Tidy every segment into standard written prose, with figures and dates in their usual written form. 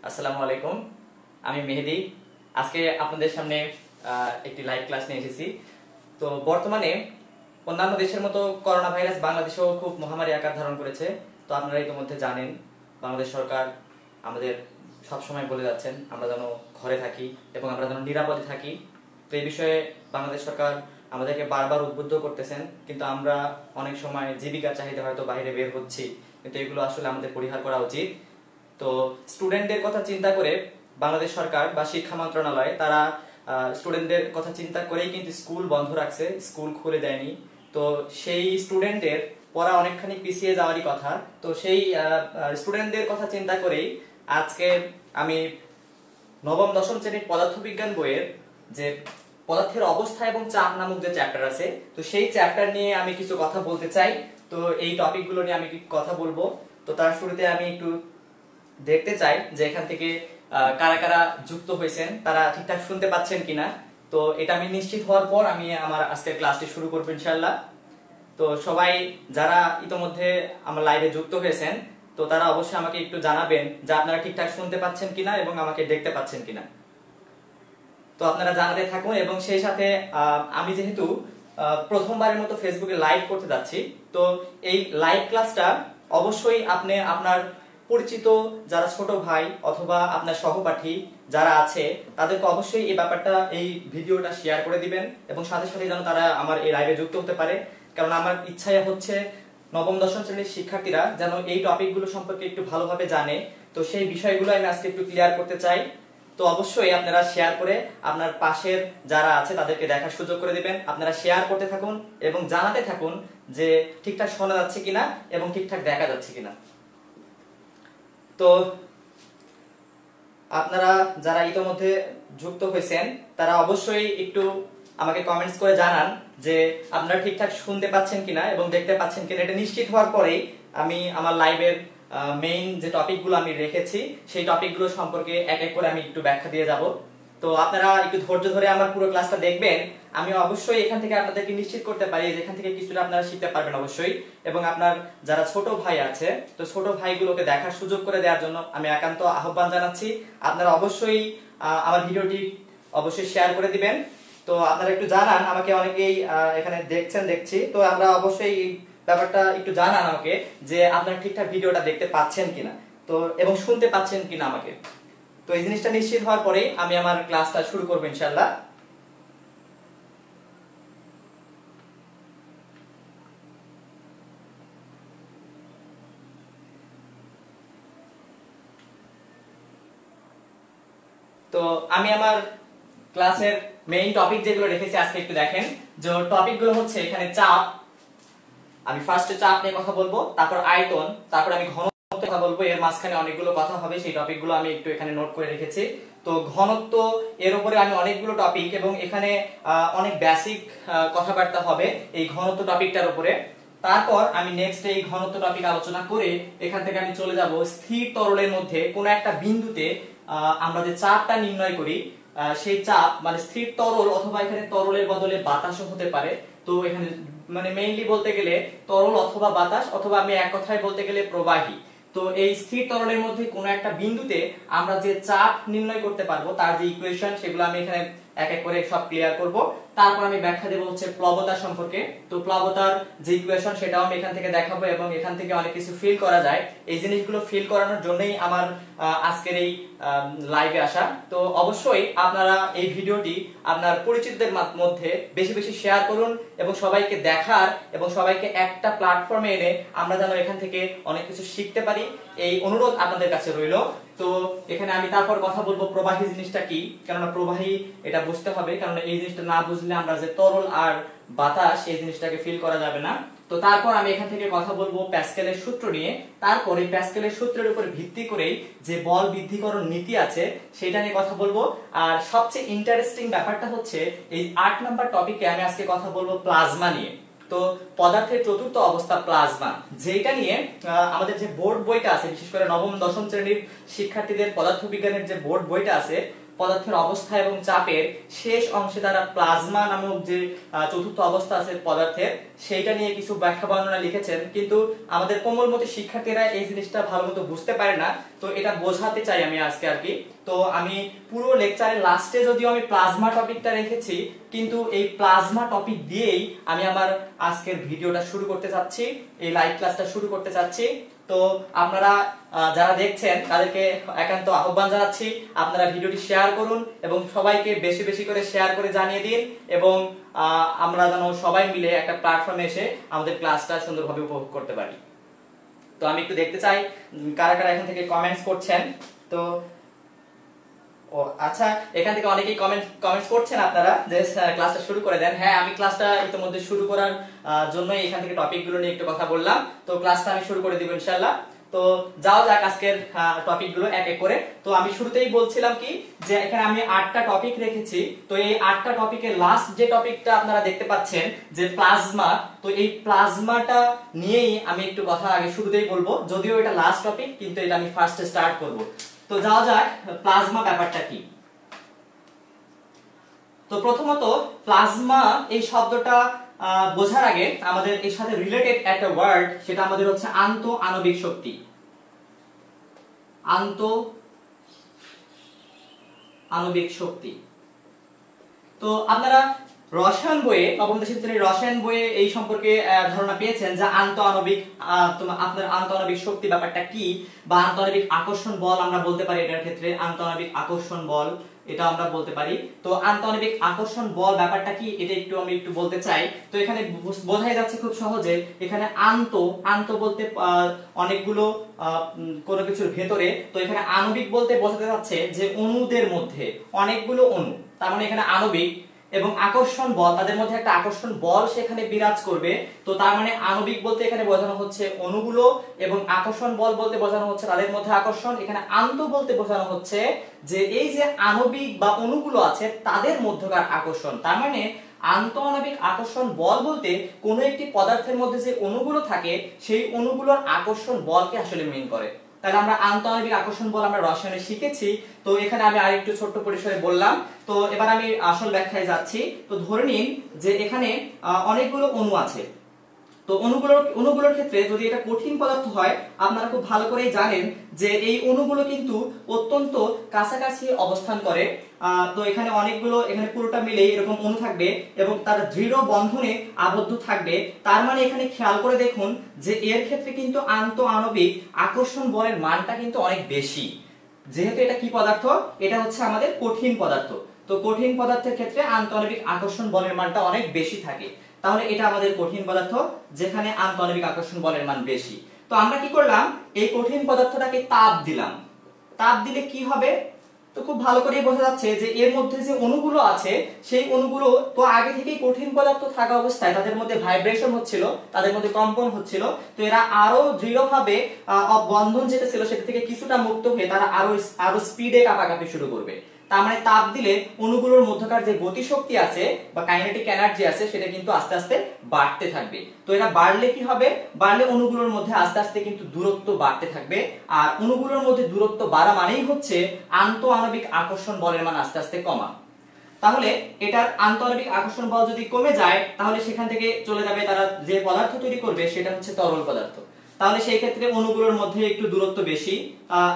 আসসালামু আলাইকুম। আমি মেহেদি। আজকে আপনাদের সামনে একটি লাইভ ক্লাস নিয়ে এসেছি। তো বর্তমানে অন্যান্য দেশের মতো করোনা ভাইরাস বাংলাদেশেও খুব মহামারী আকার ধারণ করেছে। তো আপনারা ইতিমধ্যে জানেন, বাংলাদেশ সরকার আমাদের সবসময় বলে যাচ্ছেন আমরা যেন ঘরে থাকি এবং আমরা যেন নিরাপদে থাকি। তো এই বিষয়ে বাংলাদেশ সরকার আমাদেরকে বারবার উদ্বুদ্ধ করতেছেন, কিন্তু আমরা অনেক সময় জীবিকার চাহিদা হয়তো বাইরে বের হচ্ছি, কিন্তু এগুলো আসলে আমাদের পরিহার করা উচিত। তো স্টুডেন্টদের কথা চিন্তা করে বাংলাদেশ সরকার বা শিক্ষা মন্ত্রণালয় তারা স্টুডেন্টদের কথা চিন্তা করেই কিন্তু স্কুল বন্ধ রাখছে, স্কুল খুলে দেয়নি। তো সেই স্টুডেন্টের পড়া অনেকখানি পিছিয়ে যাওয়ারই কথা। তো সেই স্টুডেন্টদের কথা চিন্তা করেই আজকে আমি নবম দশম শ্রেণীর পদার্থবিজ্ঞান বইয়ের যে পদার্থের অবস্থা এবং চাপ নামক যে চ্যাপ্টার আছে, তো সেই চ্যাপ্টার নিয়ে আমি কিছু কথা বলতে চাই। তো এই টপিকগুলো নিয়ে আমি কথা বলবো। তো তার শুরুতে আমি একটু দেখতে চাই যে এখান থেকে কারা কারা যুক্ত হয়েছেন, তারা ঠিকঠাক শুনতে পাচ্ছেন কিনা। তো এটা আমি নিশ্চিত হওয়ার পর আমি আমার আজকের ক্লাসটি শুরু করবো ইনশাআল্লাহ। তো সবাই যারা ইতোমধ্যে আমার লাইভে যুক্ত হয়েছেন, তো তারা অবশ্যই আমাকে একটু জানাবেন যে আপনারা ঠিকঠাক শুনতে পাচ্ছেন কিনা এবং আমাকে দেখতে পাচ্ছেন কিনা। তো আপনারা জানাতে থাকুন। এবং সেই সাথে আমি যেহেতু প্রথমবারের মতো ফেসবুকে লাইভ করতে যাচ্ছি, তো এই লাইভ ক্লাসটা অবশ্যই আপনি আপনার পরিচিত যারা ছোট ভাই অথবা আপনার সহপাঠী যারা আছে তাদেরকে অবশ্যই এই ব্যাপারটা, এই ভিডিওটা শেয়ার করে দিবেন এবং সাথে সাথে যেন তারা আমার এই লাইভে যুক্ত হতে পারে। কারণ আমার ইচ্ছাই হচ্ছে নবম দশম শ্রেণীর শিক্ষার্থীরা যেন এই টপিকগুলো সম্পর্কে একটু ভালোভাবে জানে। তো সেই বিষয়গুলো আমি আজকে একটু ক্লিয়ার করতে চাই। তো অবশ্যই আপনারা শেয়ার করে আপনার পাশের যারা আছে তাদেরকে দেখার সুযোগ করে দিবেন। আপনারা শেয়ার করতে থাকুন এবং জানাতে থাকুন যে ঠিকঠাক শোনা যাচ্ছে কিনা এবং ঠিকঠাক দেখা যাচ্ছে কিনা। তো আপনারা যারা ইতোমধ্যে যুক্ত হয়েছেন তারা অবশ্যই একটু আমাকে কমেন্টস করে জানান যে আপনারা ঠিকঠাক শুনতে পাচ্ছেন কিনা এবং দেখতে পাচ্ছেন কিনা। এটা নিশ্চিত হওয়ার পরেই আমি আমার লাইভের মেইন যে টপিকগুলো আমি রেখেছি সেই টপিকগুলো সম্পর্কে এক এক করে আমি একটু ব্যাখ্যা দিয়ে যাব। তো আপনারা একটু ধৈর্য ধরে আমার পুরো ক্লাসটা দেখবেন। আমি অবশ্যই এখান থেকে আপনাদেরকে নিশ্চিত করতে পারি যে এখান থেকে কিছুটা আপনারা শিখতে পারবেন অবশ্যই। এবং আপনার যারা ছোট ভাই আছে, তো ছোট ভাইগুলোকে দেখার সুযোগ করে দেওয়ার জন্য আমি একান্ত আহ্বান জানাচ্ছি। আপনারা অবশ্যই আমার ভিডিওটি অবশ্যই শেয়ার করে দিবেন। তো আপনারা একটু জানান, আমাকে অনেকেই এখানে দেখছি, তো আমরা অবশ্যই ব্যাপারটা একটু জানান আমাকে যে আপনারা ঠিকঠাক ভিডিওটা দেখতে পাচ্ছেন কিনা, তো এবং শুনতে পাচ্ছেন কিনা আমাকে। তো এই জিনিসটা নিশ্চিত হওয়ার পরেই আমি আমার ক্লাসটা শুরু করবো ইনশাআল্লাহ। তো আমি আমার ক্লাসের মেইন টপিক যেগুলো রেখেছি আজকে একটু দেখেন। যে টপিকগুলো হচ্ছে এখানে চাপ, আমি ফার্স্টে চাপ নিয়ে কথা বলবো, তারপর আয়তন, তারপর আমি ঘনত্ব কথা বলবো। এর মাঝখানে অনেকগুলো কথা হবে, সেই টপিকগুলো আমি একটু এখানে নোট করে রেখেছি। তো ঘনত্ব, এর উপরে আমি অনেকগুলো টপিক এবং এখানে অনেক বেসিক কথাবার্তা হবে এই ঘনত্ব টপিকটার উপরে। তারপর আমি নেক্সট এই ঘনত্ব টপিক আলোচনা করে এখান থেকে আমি চলে যাব স্থির তরলের মধ্যে কোন একটা বিন্দুতে আমরা যে চাপটা নির্ণয় করি, সেই চাপ মানে স্থির তরল অথবা এখানে তরলের বদলে বাতাসও হতে পারে। তো এখানে মানে মেইনলি বলতে গেলে তরল অথবা বাতাস, অথবা আমি এক কথায় বলতে গেলে প্রবাহী। তো এই স্থির তরলের মধ্যে কোনো একটা বিন্দুতে আমরা যে চাপ নির্ণয় করতে পারবো তার যে ইকুয়েশন, সেগুলো আমি এখানে এক এক করে সব ক্লিয়ার করব। তারপর আমি ব্যাখ্যা দেব হচ্ছে প্লবতা সম্পর্কে। তো প্লবতার যে ইকুয়েশন সেটাও আমি এখান থেকে দেখাবো এবং এখান থেকে অনেক কিছু ফিল করা যায়। এই জিনিসগুলো ফিল করানোর জন্যই আমার আজকের এই লাইভে আসা। তো অবশ্যই আপনারা এই ভিডিওটি আপনার পরিচিতদের মধ্যে বেশি বেশি শেয়ার করুন এবং সবাইকে দেখার এবং সবাইকে একটা প্ল্যাটফর্মে এনে আমরা যেন এখান থেকে অনেক কিছু শিখতে পারি, এই অনুরোধ আপনাদের কাছে রইল। তো এখানে আমি তারপর কথা বলবো প্রবাহী জিনিসটা কি, কারণ প্রবাহী এটা বুঝতে হবে, কারণ এই জিনিসটা না বুঝলে আমরা যে তরল আর বাতাস এই জিনিসটাকে ফিল করা যাবে না। তো তারপর আমি এখান থেকে কথা বলবো প্যাসকেলের সূত্র নিয়ে। তারপরে প্যাসকেলের সূত্রের উপর ভিত্তি করেই যে বল বৃদ্ধিকরণ নীতি আছে সেটা নিয়ে কথা বলবো। আর সবচেয়ে ইন্টারেস্টিং ব্যাপারটা হচ্ছে এই 8 নাম্বার টপিকে আমি আজকে কথা বলবো প্লাজমা নিয়ে। তো পদার্থের চতুর্থ অবস্থা প্লাজমা, যেটা নিয়ে আমাদের যে বোর্ড বইটা আছে, বিশেষ করে নবম দশম শ্রেণীর শিক্ষার্থীদের পদার্থবিজ্ঞানের যে বোর্ড বইটা আছে, পদার্থের অবস্থা এবং চাপের শেষ অংশে তারা প্লাজমা নামক যে চতুর্থ অবস্থা আছে পদার্থের, সেইটা নিয়ে কিছু ব্যাখ্যা বর্ণনা লিখেছেন, কিন্তু আমাদের কোমলমতি শিক্ষার্থীরা এই জিনিসটা ভালোমতো বুঝতে পারে না। তো এটা বোঝাতে চাই আমি আজকে আর কি। তো আমি পুরো লেকচারের লাস্টে যদিও আমি প্লাজমা টপিকটা রেখেছি, কিন্তু এই প্লাজমা টপিক দিয়েই আমি আমার আজকের ভিডিওটা শুরু করতে চাচ্ছি, এই লাইভ ক্লাসটা শুরু করতে চাচ্ছি। তো আপনারা যারা দেখছেন তাদেরকে একান্ত আহ্বান জানাচ্ছি, আপনারা ভিডিওটি শেয়ার করুন এবং সবাইকে বেশি বেশি করে শেয়ার করে জানিয়ে দিন, এবং আমরা যেন সবাই মিলে একটা প্ল্যাটফর্মে এসে আমাদের ক্লাসটা সুন্দরভাবে উপভোগ করতে পারি। তো আমি একটু দেখতে চাই কারা কারা এখান থেকে কমেন্টস করছেন। তো ও আচ্ছা, এখান থেকে অনেকেই কমেন্টস করছেন আপনারা যে ক্লাসটা শুরু করে দেন। হ্যাঁ, আমি ক্লাসটা ইতিমধ্যে শুরু করার জন্য এখান থেকে টপিকগুলো নিয়ে একটু কথা বললাম। তো ক্লাসটা আমি শুরু করে দিব ইনশাআল্লাহ। তো যাও যাক আজকের টপিকগুলো এক এক করে। তো আমি শুরুতেই বলছিলাম কি যে এখানে আমি 8টা টপিক রেখেছি। তো এই 8টা টপিকের লাস্ট যে টপিকটা আপনারা দেখতে পাচ্ছেন যে প্লাজমা, তো এই প্লাজমাটা নিয়েই আমি একটু কথা আগে শুরুতেই বলবো, যদিও এটা লাস্ট টপিক কিন্তু এটা আমি ফার্স্টে স্টার্ট করব। তো যাওয়া যাক প্লাজমা ব্যাপারটা কি। তো প্রথমত প্লাজমা এই শব্দটা বোঝার আগে আমাদের এর সাথে রিলেটেড একটা ওয়ার্ড, সেটা আমাদের হচ্ছে আন্ত আণবিক শক্তি। আন্ত আণবিক শক্তি। তো আপনারা রসায়ন বইয়ে, নবম দশম শ্রেণীর রসায়ন বইয়ে এই সম্পর্কে ধারণা পেয়েছেন যে আন্ত আণবিক আপনার আন্ত আণবিক শক্তি ব্যাপারটা কি, বা আন্ত আণবিক আকর্ষণ বল আমরা বলতে পারি এটার ক্ষেত্রে, আন্ত আণবিক আকর্ষণ বল এটা আমরা বলতে পারি। তো আন্ত আণবিক আকর্ষণ বল ব্যাপারটা কি এটা আমি একটু বলতে চাই। তো এখানে বোঝাই যাচ্ছে খুব সহজে, এখানে আন্ত বলতে অনেকগুলো কোনো কিছুর ভেতরে, তো এখানে আণবিক বলতে বোঝাতে যাচ্ছে যে অণুদের মধ্যে অনেকগুলো অণু, তার মানে এখানে আণবিক, এবং আকর্ষণ বল, তাদের মধ্যে একটা আকর্ষণ বল সেখানে বিরাজ করবে। তো তার মানে আণবিক বলতে এখানে বোঝানো হচ্ছে অণুগুলো, এবং আকর্ষণ বল বলতে বোঝানো হচ্ছে তাদের মধ্যে আকর্ষণ। এখানে আন্ত বলতে বোঝানো হচ্ছে যে এই যে আণবিক বা অণুগুলো আছে তাদের মধ্যকার আকর্ষণ। তার মানে আন্ত আণবিক আকর্ষণ বল বলতে কোনো একটি পদার্থের মধ্যে যে অণুগুলো থাকে সেই অণুগুলোর আকর্ষণ বলকে আসলে মিন করে। তাহলে আমরা আন্ত আণবিক আকর্ষণ বল আমরা রসায়নে শিখেছি। তো এখানে আমি আরেকটু ছোট্ট পরিসরে বললাম। তো এবার আমি আসল ব্যাখ্যায় যাচ্ছি। তো ধরে নিন যে এখানে অনেকগুলো অণু আছে। তো অণুগুলোর ক্ষেত্রে যদি এটা কঠিন পদার্থ হয়, আপনারা খুব ভালো করেই জানেন যে এই অণুগুলো কিন্তু অত্যন্ত কাছাকাছি অবস্থান করে। তো এখানে অনেকগুলো, এখানে পুরোটা মিলেই এরকম অণু থাকবে এবং তারা দৃঢ় বন্ধনে আবদ্ধ থাকবে। তার মানে এখানে খেয়াল করে দেখুন যে এর ক্ষেত্রে কিন্তু আন্ত আণবিক আকর্ষণ বলের মানটা কিন্তু অনেক বেশি। যেহেতু এটা কি পদার্থ, এটা হচ্ছে আমাদের কঠিন পদার্থ। তো কঠিন পদার্থের ক্ষেত্রে আন্ত আণবিক আকর্ষণ বলের মানটা অনেক বেশি থাকে। তাহলে এটা আমাদের কঠিন পদার্থ যেখানে আন্ত আণবিক আকর্ষণ বলের মান বেশি। তো আমরা কি করলাম, এই কঠিন পদার্থটাকে তাপ দিলাম। তাপ দিলে কি হবে, তো খুব ভালো করে বোঝা যাচ্ছে যে এর মধ্যে যে অণুগুলো আছে সেই অণুগুলো তো আগে থেকেই কঠিন পদার্থ থাকা অবস্থায় তাদের মধ্যে ভাইব্রেশন হচ্ছিল, তাদের মধ্যে কম্পন হচ্ছিল। তো এরা আরো দৃঢ়ভাবে বন্ধন যেটা ছিল সেটা থেকে কিছুটা মুক্ত হয়ে তারা আরো স্পিডে কাঁপাকাঁপি শুরু করবে। তার মানে তাপ দিলে অণুগুলোর মধ্যকার যে গতিশক্তি আছে বা কাইনেটিক এনার্জি আছে সেটা কিন্তু আস্তে আস্তে বাড়তে থাকবে। তো এটা বাড়লে কি হবে, বাড়লে অণুগুলোর মধ্যে আস্তে আস্তে কিন্তু দূরত্ব বাড়তে থাকবে। আর অণুগুলোর মধ্যে দূরত্ব বাড়া মানেই হচ্ছে আন্ত আণবিক আকর্ষণ বলের মান আস্তে আস্তে কমা। তাহলে এটার আন্ত আণবিক আকর্ষণ বল যদি কমে যায় তাহলে সেখান থেকে চলে যাবে, তারা যে পদার্থ তৈরি করবে সেটা হচ্ছে তরল পদার্থ। তাহলে সেই ক্ষেত্রে অণুগুলোর মধ্যে একটু দূরত্ব বেশি,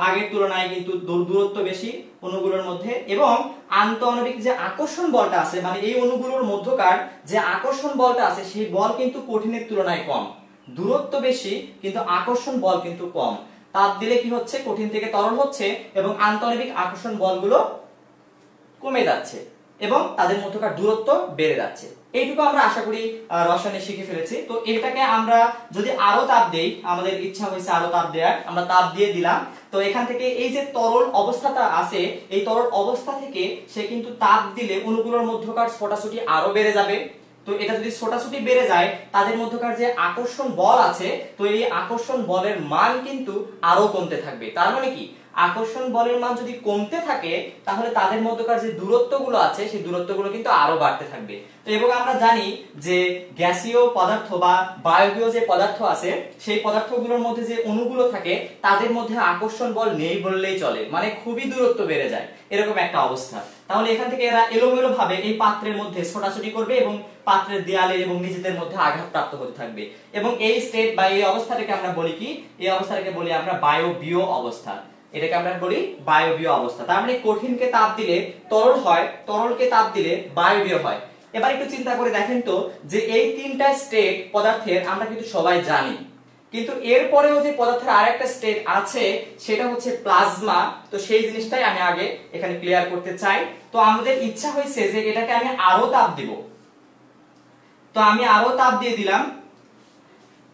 আগের তুলনায় কিন্তু দূরত্ব বেশি অণুগুলোর মধ্যে, এবং আন্ত আণবিক যে আকর্ষণ বলটা আছে মানে এই অণুগুলোর মধ্যকার যে আকর্ষণ বলটা আছে সেই বল কিন্তু কঠিনের তুলনায় কম। দূরত্ব বেশি কিন্তু আকর্ষণ বল কিন্তু কম। তাপ দিলে কি হচ্ছে, কঠিন থেকে তরল হচ্ছে এবং আন্ত আণবিক আকর্ষণ বলগুলো কমে যাচ্ছে এবং তাদের মধ্যকার দূরত্ব বেড়ে যাচ্ছে। এইটুকু আমরা আশা করি রসায়নে শিখে ফেলেছি। তো এটাকে আমরা যদি আরো তাপ দেই, আমাদের ইচ্ছা হয়েছে আরো তাপ দেওয়ার, আমরা তাপ দিয়ে দিলাম। তো এখান থেকে এই যে তরল অবস্থাটা আছে এই তরল অবস্থা থেকে সে কিন্তু তাপ দিলে অণুগুলোর মধ্যকার ছোটাছুটি আরো বেড়ে যাবে। তো এটা যদি ছোটাছুটি বেড়ে যায় তাদের মধ্যকার যে আকর্ষণ বল আছে তো এই আকর্ষণ বলের মান কিন্তু আরো কমতে থাকবে। তার মানে কি, আকর্ষণ বলের মান যদি কমতে থাকে তাহলে তাদের মধ্যকার যে দূরত্বগুলো আছে সেই দূরত্বগুলো কিন্তু আরো বাড়তে থাকবে। তো এবং আমরা জানি যে গ্যাসীয় পদার্থ বা বায়বীয় যে পদার্থ আছে সেই পদার্থগুলোর মধ্যে যে অণুগুলো থাকে তাদের মধ্যে আকর্ষণ বল নেই বললেই চলে, মানে খুবই দূরত্ব বেড়ে যায়, এরকম একটা অবস্থা। তাহলে এখান থেকে এরা এলোমেলো ভাবে এই পাত্রের মধ্যে ছোটাছুটি করবে এবং পাত্রের দেয়ালে এবং নিজেদের মধ্যে আঘাতপ্রাপ্ত হতে থাকবে, এবং এই স্টেট বা এই অবস্থাটাকে আমরা বলি কি, এই অবস্থাটাকে বলি আমরা বায়বীয় অবস্থা। এটাকে আমরা বলি বায়বীয় অবস্থা। তার মানে কঠিনকে তাপ দিলে তরল হয়, তরলকে তাপ দিলে বায়বীয় হয়। এবার একটু চিন্তা করে দেখেন তো যে এই তিনটা স্টেট পদার্থের আমরা কিন্তু সবাই জানি, কিন্তু এরপরেও যে পদার্থের আরেকটা স্টেট আছে সেটা হচ্ছে প্লাজমা। তো সেই জিনিসটাই আমি আগে এখানে ক্লিয়ার করতে চাই। তো আমাদের ইচ্ছা হয়েছে যে এটাকে আমি আরো তাপ দিব, তো আমি আরো তাপ দিয়ে দিলাম।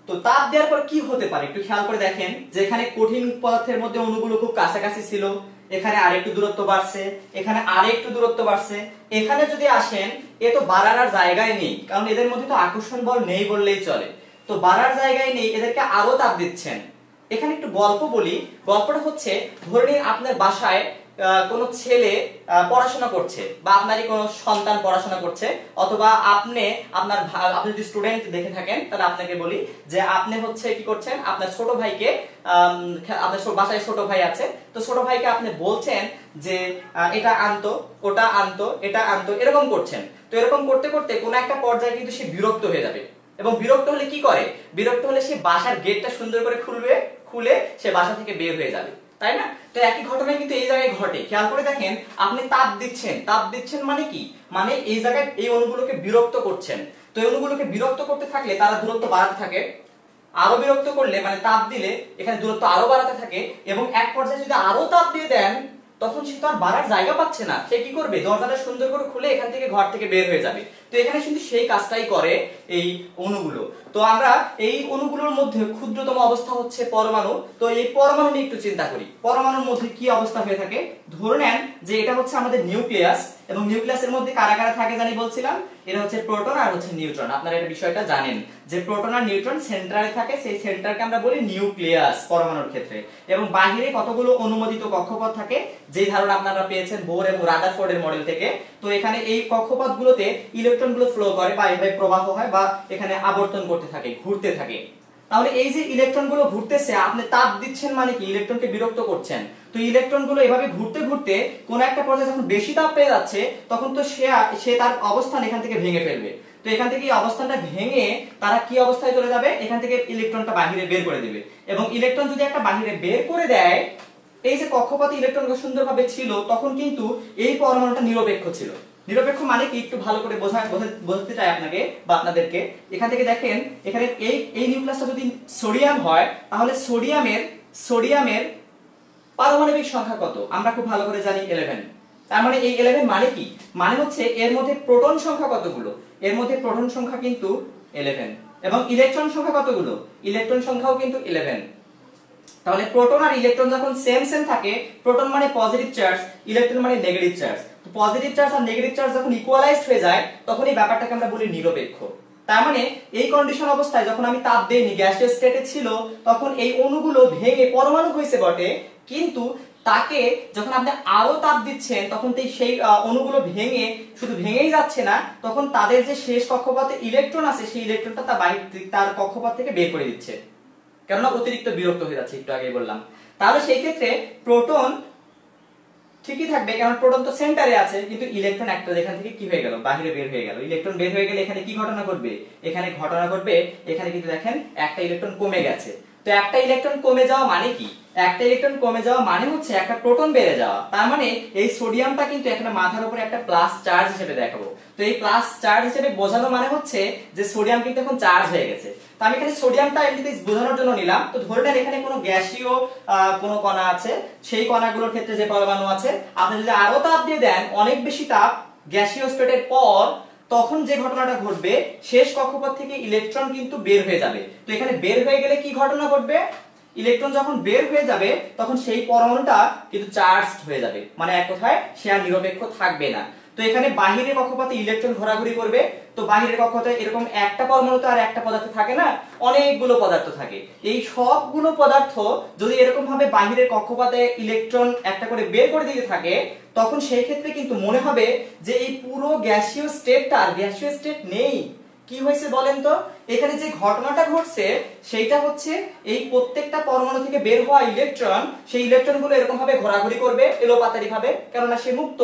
তো তাপ দেওয়ার পর কি হতে পারে একটু খেয়াল করে দেখেন, যেখানে কঠিন পদার্থের মধ্যে অণুগুলো খুব কাছাকাছি ছিল, এখানে আরেকটু দূরত্ব বাড়ছে, এখানে আরেকটু দূরত্ব বাড়ছে, এখানে যদি আসেন এ তো বাড়ার আর জায়গায় নেই, কারণ এদের মধ্যে তো আকর্ষণ বল নেই বললেই চলে। তো বাড়ার জায়গায় নেই, এদেরকে আরো তাপ দিচ্ছেন। এখানে একটু গল্প বলি, গল্পটা হচ্ছে ধরে নিন আপনার বাসায় কোনো ছেলে পড়াশোনা করছে বা আপনারই কোনো সন্তান পড়াশোনা করছে, অথবা আপনি আপনি যদি স্টুডেন্ট দেখে থাকেন তাহলে আপনাকে বলি যে আপনি হচ্ছে কি করছেন, আপনার ছোট ভাইকে আপনার বাসায় ছোট ভাই আছে, তো ছোট ভাইকে আপনি বলছেন যে এটা আনতো, ওটা আনতো, এটা আনতো, এরকম করছেন। তো এরকম করতে করতে কোন একটা পর্যায়ে কিন্তু সে বিরক্ত হয়ে যাবে, এবং বিরক্ত হলে কি করে, বিরক্ত হলে সে বাসার গেটটা সুন্দর করে খুলে সে বাসা থেকে বের হয়ে যাবে, তাই না? তো একই ঘটনা কিন্তু এই জায়গায় ঘটে। খেয়াল করে দেখেন, আপনি তাপ দিচ্ছেন মানে কি, মানে এই জায়গায় এই অণুগুলোকে বিরক্ত করছেন। তো এই অণুগুলোকে বিরক্ত করতে থাকলে তারা দূরত্ব বাড়াতে থাকে, আরো বিরক্ত করলে মানে তাপ দিলে এখানে দূরত্ব আরো বাড়াতে থাকে, এবং এক পর্যায়ে যদি আরো তাপ দিয়ে দেন তখন সে তো আর বাড়ার জায়গা পাচ্ছে না, সে কি করবে, দরজাটা সুন্দর করে খুলে এখান থেকে ঘর থেকে বের হয়ে যাবে। তো এখানে কিন্তু সেই কাজটাই করে এই অণুগুলো। তো আমরা এই অণুগুলোর মধ্যে ক্ষুদ্রতম অবস্থা হচ্ছে পরমাণু। তো এই পরমাণু নিয়ে একটু চিন্তা করি, পরমাণুর মধ্যে কি অবস্থা হয়ে থাকে। ধরে নেন যে এটা হচ্ছে আমাদের নিউক্লিয়াস, এবং নিউক্লিয়াসের মধ্যে কারা কারা থাকে জানি বলছিলাম, এটা হচ্ছে প্রোটন আর হচ্ছে নিউট্রন। আপনারা এই বিষয়টা জানেন যে প্রোটন আর নিউট্রন সেন্টারে থাকে, সেই সেন্টারকে আমরা বলি নিউক্লিয়াস পরমাণুর ক্ষেত্রে। এবং বাহিরে কতগুলো অনুমোদিত কক্ষপথ থাকে, যেই ধারণা আপনারা পেয়েছেন বোর এবং রাদারফোর্ডের মডেল থেকে। তো এখানে এই কক্ষপথগুলোতে ইলেকট্রনগুলো ফ্লো করে বা এভাবে প্রবাহ হয় বা এখানে আবর্তন করতে থাকে, ঘুরতে থাকে। তাহলে এই যে ইলেকট্রনগুলো ঘুরতেছে, আপনি তাপ দিচ্ছেন মানে কি, ইলেকট্রনকে বিরক্ত করছেন। তো ইলেকট্রনগুলো এভাবে ঘুরতে ঘুরতে কোন একটা পর্যায়ে যখন বেশি তাপ পেয়ে যাচ্ছে তখন তো সে তার অবস্থান এখান থেকে ভেঙে ফেলবে। তো এখান থেকে এই অবস্থানটা ভেঙে তারা কি অবস্থায় চলে যাবে, এখান থেকে ইলেকট্রনটা বাহিরে বের করে দেবে। এবং ইলেকট্রন যদি একটা বাহিরে বের করে দেয়, এই যে কক্ষপথে ইলেকট্রনগুলো সুন্দরভাবে ছিল তখন কিন্তু এই পরমাণুটা নিরপেক্ষ ছিল। নিরপেক্ষ মানে কি একটু ভালো করে বোঝাতে চাই আপনাকে বা আপনাদেরকে। এখান থেকে দেখেন, এখানে এই নিউক্লিয়াসটা যদি সোডিয়াম হয় তাহলে সোডিয়ামের পারমাণবিক সংখ্যা কত আমরা খুব ভালো করে জানি, 11। তার মানে এই 11 মানে কি, মানে হচ্ছে এর মধ্যে প্রোটন সংখ্যা কতগুলো, এর মধ্যে প্রোটন সংখ্যা কিন্তু 11, এবং ইলেকট্রন সংখ্যা কতগুলো, ইলেকট্রন সংখ্যাও কিন্তু 11। তাহলে প্রোটন আর ইলেকট্রন যখন সেম থাকে, প্রোটন মানে পজিটিভ চার্জ, ইলেকট্রন মানে নেগেটিভ চার্জ। তো পজিটিভ চার্জ আর নেগেটিভ চার্জ যখন ইকুয়ালাইজড হয়ে যায় তখন এই ব্যাপারটাকে আমরা বলি নিরপেক্ষ। তার মানে এই কন্ডিশন অবস্থায় যখন আমি তাপ দেইনি, গ্যাসীয় স্টেটে ছিল, তখন এই অণুগুলো ভেঙে পরমাণু হয়েছে বটে, কিন্তু তাকে যখন আপনি আরো তাপ দিচ্ছেন তখন সেই অণুগুলো ভেঙে শুধু ভেঙেই যাচ্ছে না, তখন তাদের যে শেষ কক্ষপথে ইলেকট্রন আছে সেই ইলেকট্রনটা তার কক্ষপথ থেকে বের করে দিচ্ছে, কেননা অতিরিক্ত বিরক্ত হয়ে যাচ্ছে, একটু আগেই বললাম। তাহলে সেই ক্ষেত্রে প্রোটন ঠিকই থাকবে, কারণ প্রোটন তো সেন্টারে আছে, কিন্তু ইলেকট্রন একটা এখান থেকে কি হয়ে গেল, বাইরে বের হয়ে গেল। ইলেকট্রন বের হয়ে গেলে এখানে কি ঘটনা ঘটবে, এখানে এখানে কিন্তু দেখেন একটা ইলেকট্রন কমে গেছে। তো একটা ইলেকট্রন কমে যাওয়া মানে কি, একটা ইলেকট্রন কমে যাওয়া মানে হচ্ছে একটা প্রোটন বেড়ে যাওয়া। তার মানে এই সোডিয়ামটা কিন্তু এখানে মাথার উপরে একটা প্লাস চার্জ হিসেবে দেখাবো। তো এই প্লাস চার্জ হিসেবে বোঝানো মানে হচ্ছে যে সোডিয়াম কিন্তু এখন চার্জ হয়ে গেছে। তো আমি এখানে সোডিয়ামটা এমনিতে বোঝানোর জন্য নিলাম। তো ধরে নেন এখানে কোনো গ্যাসীয় কোনো কণা আছে, সেই কণাগুলোর ক্ষেত্রে যে পরমাণু আছে, আপনি যদি আরো তাপ দিয়ে দেন, অনেক বেশি তাপ গ্যাসীয় স্টেটের পর, তখন যে ঘটনাটা ঘটবে, শেষ কক্ষপথ থেকে ইলেকট্রন কিন্তু বের হয়ে যাবে। তো এখানে বের হয়ে গেলে কি ঘটনা ঘটবে, ইলেকট্রন যখন বের হয়ে যাবে তখন সেই পরমাণুটা কিন্তু চার্জড হয়ে যাবে, মানে এক কথায় সে আর নিরপেক্ষ থাকবে না। তো তো এখানে বাহিরের কক্ষপথে ইলেকট্রন ঘোরাঘুরি করবে। তো বাহিরের কক্ষপথে এরকম একটা পরমাণুতে আর একটা পদার্থ থাকে না, অনেকগুলো পদার্থ থাকে। এই সবগুলো পদার্থ যদি এরকম ভাবে বাহিরের কক্ষপথে ইলেকট্রন একটা করে বের করে দিতে থাকে, তখন সেই ক্ষেত্রে কিন্তু মনে হবে যে এই পুরো গ্যাসীয় স্টেটটা আর গ্যাসীয় স্টেট নেই। কি হয়েছে বলেন তো? এখানে যে ঘটনাটা ঘটছে সেইটা হচ্ছে এই প্রত্যেকটা পরমাণু থেকে বের হওয়া ইলেকট্রন, সেই ইলেকট্রনগুলো এরকম ভাবে ঘোরাঘুরি করবে এলোপাতাড়ি ভাবে, কেননা সে মুক্ত।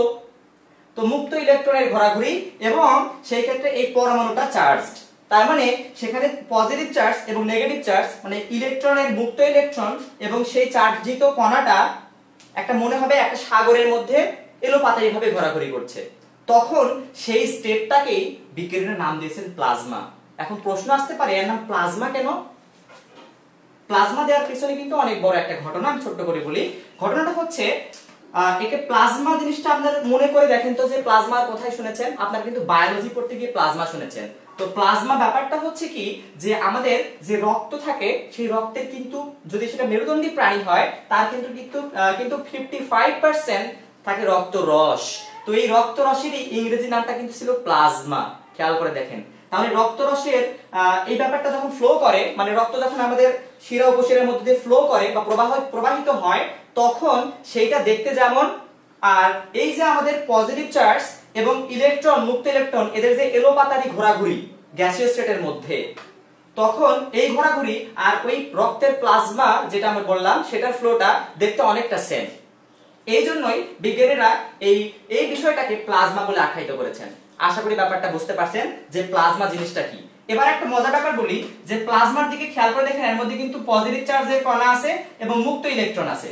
তো মুক্ত ইলেকট্রনের ঘোরাঘুরি, এবং সেই ক্ষেত্রে এই পরমাণুটা চার্জড। তার মানে সেখানে পজিটিভ চার্জ এবং নেগেটিভ চার্জ, মানে ইলেকট্রনের মুক্ত ইলেকট্রন এবং সেই চার্জিত কণাটা একটা মনে হবে একটা সাগরের মধ্যে এলোপাতাড়ি ভাবে ঘোরাঘুরি করছে। তখন সেই স্টেটটাকেই বিজ্ঞানীরা নাম দিয়েছেন প্লাজমা। এখন প্রশ্ন আসতে পারে এর নাম প্লাজমা কেন? প্লাজমা দেওয়ার পিছনে কিন্তু অনেক বড় একটা ঘটনা, আমি ছোট্ট করে বলি। ঘটনাটা হচ্ছে একে প্লাজমা জিনিসটা আপনারা মনে করে দেখেন তো, যে প্লাজমা কোথায় শুনেছেন? আপনারা কিন্তু বায়োলজি পড়তে গিয়ে প্লাজমা শুনেছেন। তো প্লাজমা ব্যাপারটা হচ্ছে কি, যে আমাদের যে রক্ত থাকে সেই রক্তের কিন্তু যদি সেটা মেরুদণ্ডী প্রাণী হয় তার কিন্তু 55% থাকে রক্তরস। তো এই রক্তরসেরই ইংরেজি নামটা কিন্তু ছিল প্লাজমা। খেয়াল করে দেখেন, তাহলে রক্তরসের এই ব্যাপারটা যখন ফ্লো করে, মানে রক্ত যখন আমাদের শিরা উপশিরার মধ্যে দিয়ে ফ্লো করে বা প্রবাহিত হয়, তখন সেইটা দেখতে যেমন, আর এই যে আমাদের পজিটিভ চার্জ এবং ইলেকট্রন, মুক্ত ইলেকট্রন, এদের যে এলোপাতাড়ি ঘোরাঘুরি গ্যাসীয় স্টেটের মধ্যে, তখন এই ঘোরাঘুরি আর ওই রক্তের প্লাজমা যেটা আমরা বললাম সেটার ফ্লোটা দেখতে অনেকটা সেম। এই জন্যই বিজ্ঞানীরা এই বিষয়টাকে প্লাজমা বলে আখ্যায়িত করেছেন। আশা করি ব্যাপারটা বুঝতে পারছেন যে প্লাজমা জিনিসটা কি। এবার একটা মজার ব্যাপার বলি, যে প্লাজমার দিকে খেয়াল করে দেখেন, এর মধ্যে কিন্তু পজিটিভ চার্জের কণা আছে এবং মুক্ত ইলেকট্রন আছে।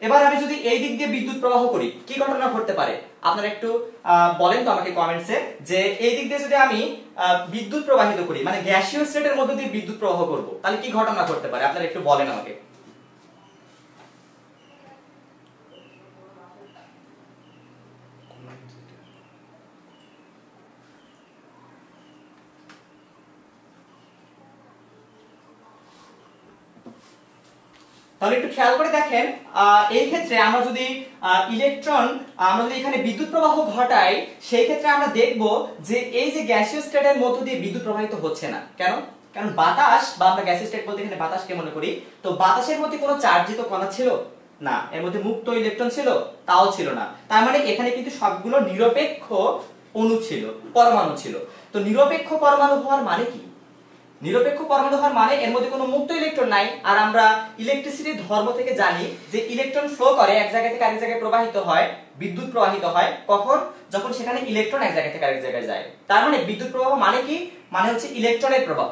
এবার আমি যদি এই দিক দিয়ে বিদ্যুৎ প্রবাহ করি, কি ঘটনা ঘটতে পারে আপনারা একটু বলেন তো আমাকে কমেন্টসে, যে এই দিক দিয়ে যদি আমি বিদ্যুৎ প্রবাহিত করি, মানে গ্যাসীয় স্টেটের মধ্যে দিয়ে বিদ্যুৎ প্রবাহ করব, তাহলে কি ঘটনা ঘটতে পারে আপনারা একটু বলেন আমাকে। তাহলে একটু খেয়াল করে দেখেন, এই ক্ষেত্রে আমরা যদি এখানে বিদ্যুৎ প্রবাহ ঘটাই, সেই ক্ষেত্রে আমরা দেখব যে এই যে গ্যাসীয় স্টেটের মধ্য দিয়ে বিদ্যুৎ প্রবাহিত হচ্ছে না। কেন? কারণ বাতাস, বা আমরা গ্যাসীয় স্টেট বলতে এখানে বাতাসকে মনে করি, তো বাতাসের মধ্যে কোনো চার্জিত কণা ছিল না, এর মধ্যে মুক্ত ইলেকট্রন ছিল, তাও ছিল না। তার মানে এখানে কিন্তু সবগুলো নিরপেক্ষ অণু ছিল, পরমাণু ছিল। তো নিরপেক্ষ পরমাণু হওয়ার মানে কি? নিরপেক্ষ পরমাণু হওয়ার মানে এর মধ্যে কোনো মুক্ত ইলেকট্রন নাই। আর আমরা ইলেকট্রিসিটির ধর্ম থেকে জানি যে ইলেকট্রন ফ্লো করে এক জায়গা থেকে আরেক জায়গায় প্রবাহিত হয়, বিদ্যুৎ প্রবাহিত হয় কখন? যখন সেখানে ইলেকট্রন এক জায়গা থেকে আরেক জায়গায় যায়। তার মানে বিদ্যুৎ প্রবাহ মানে কি? মানে হচ্ছে ইলেকট্রনের প্রবাহ।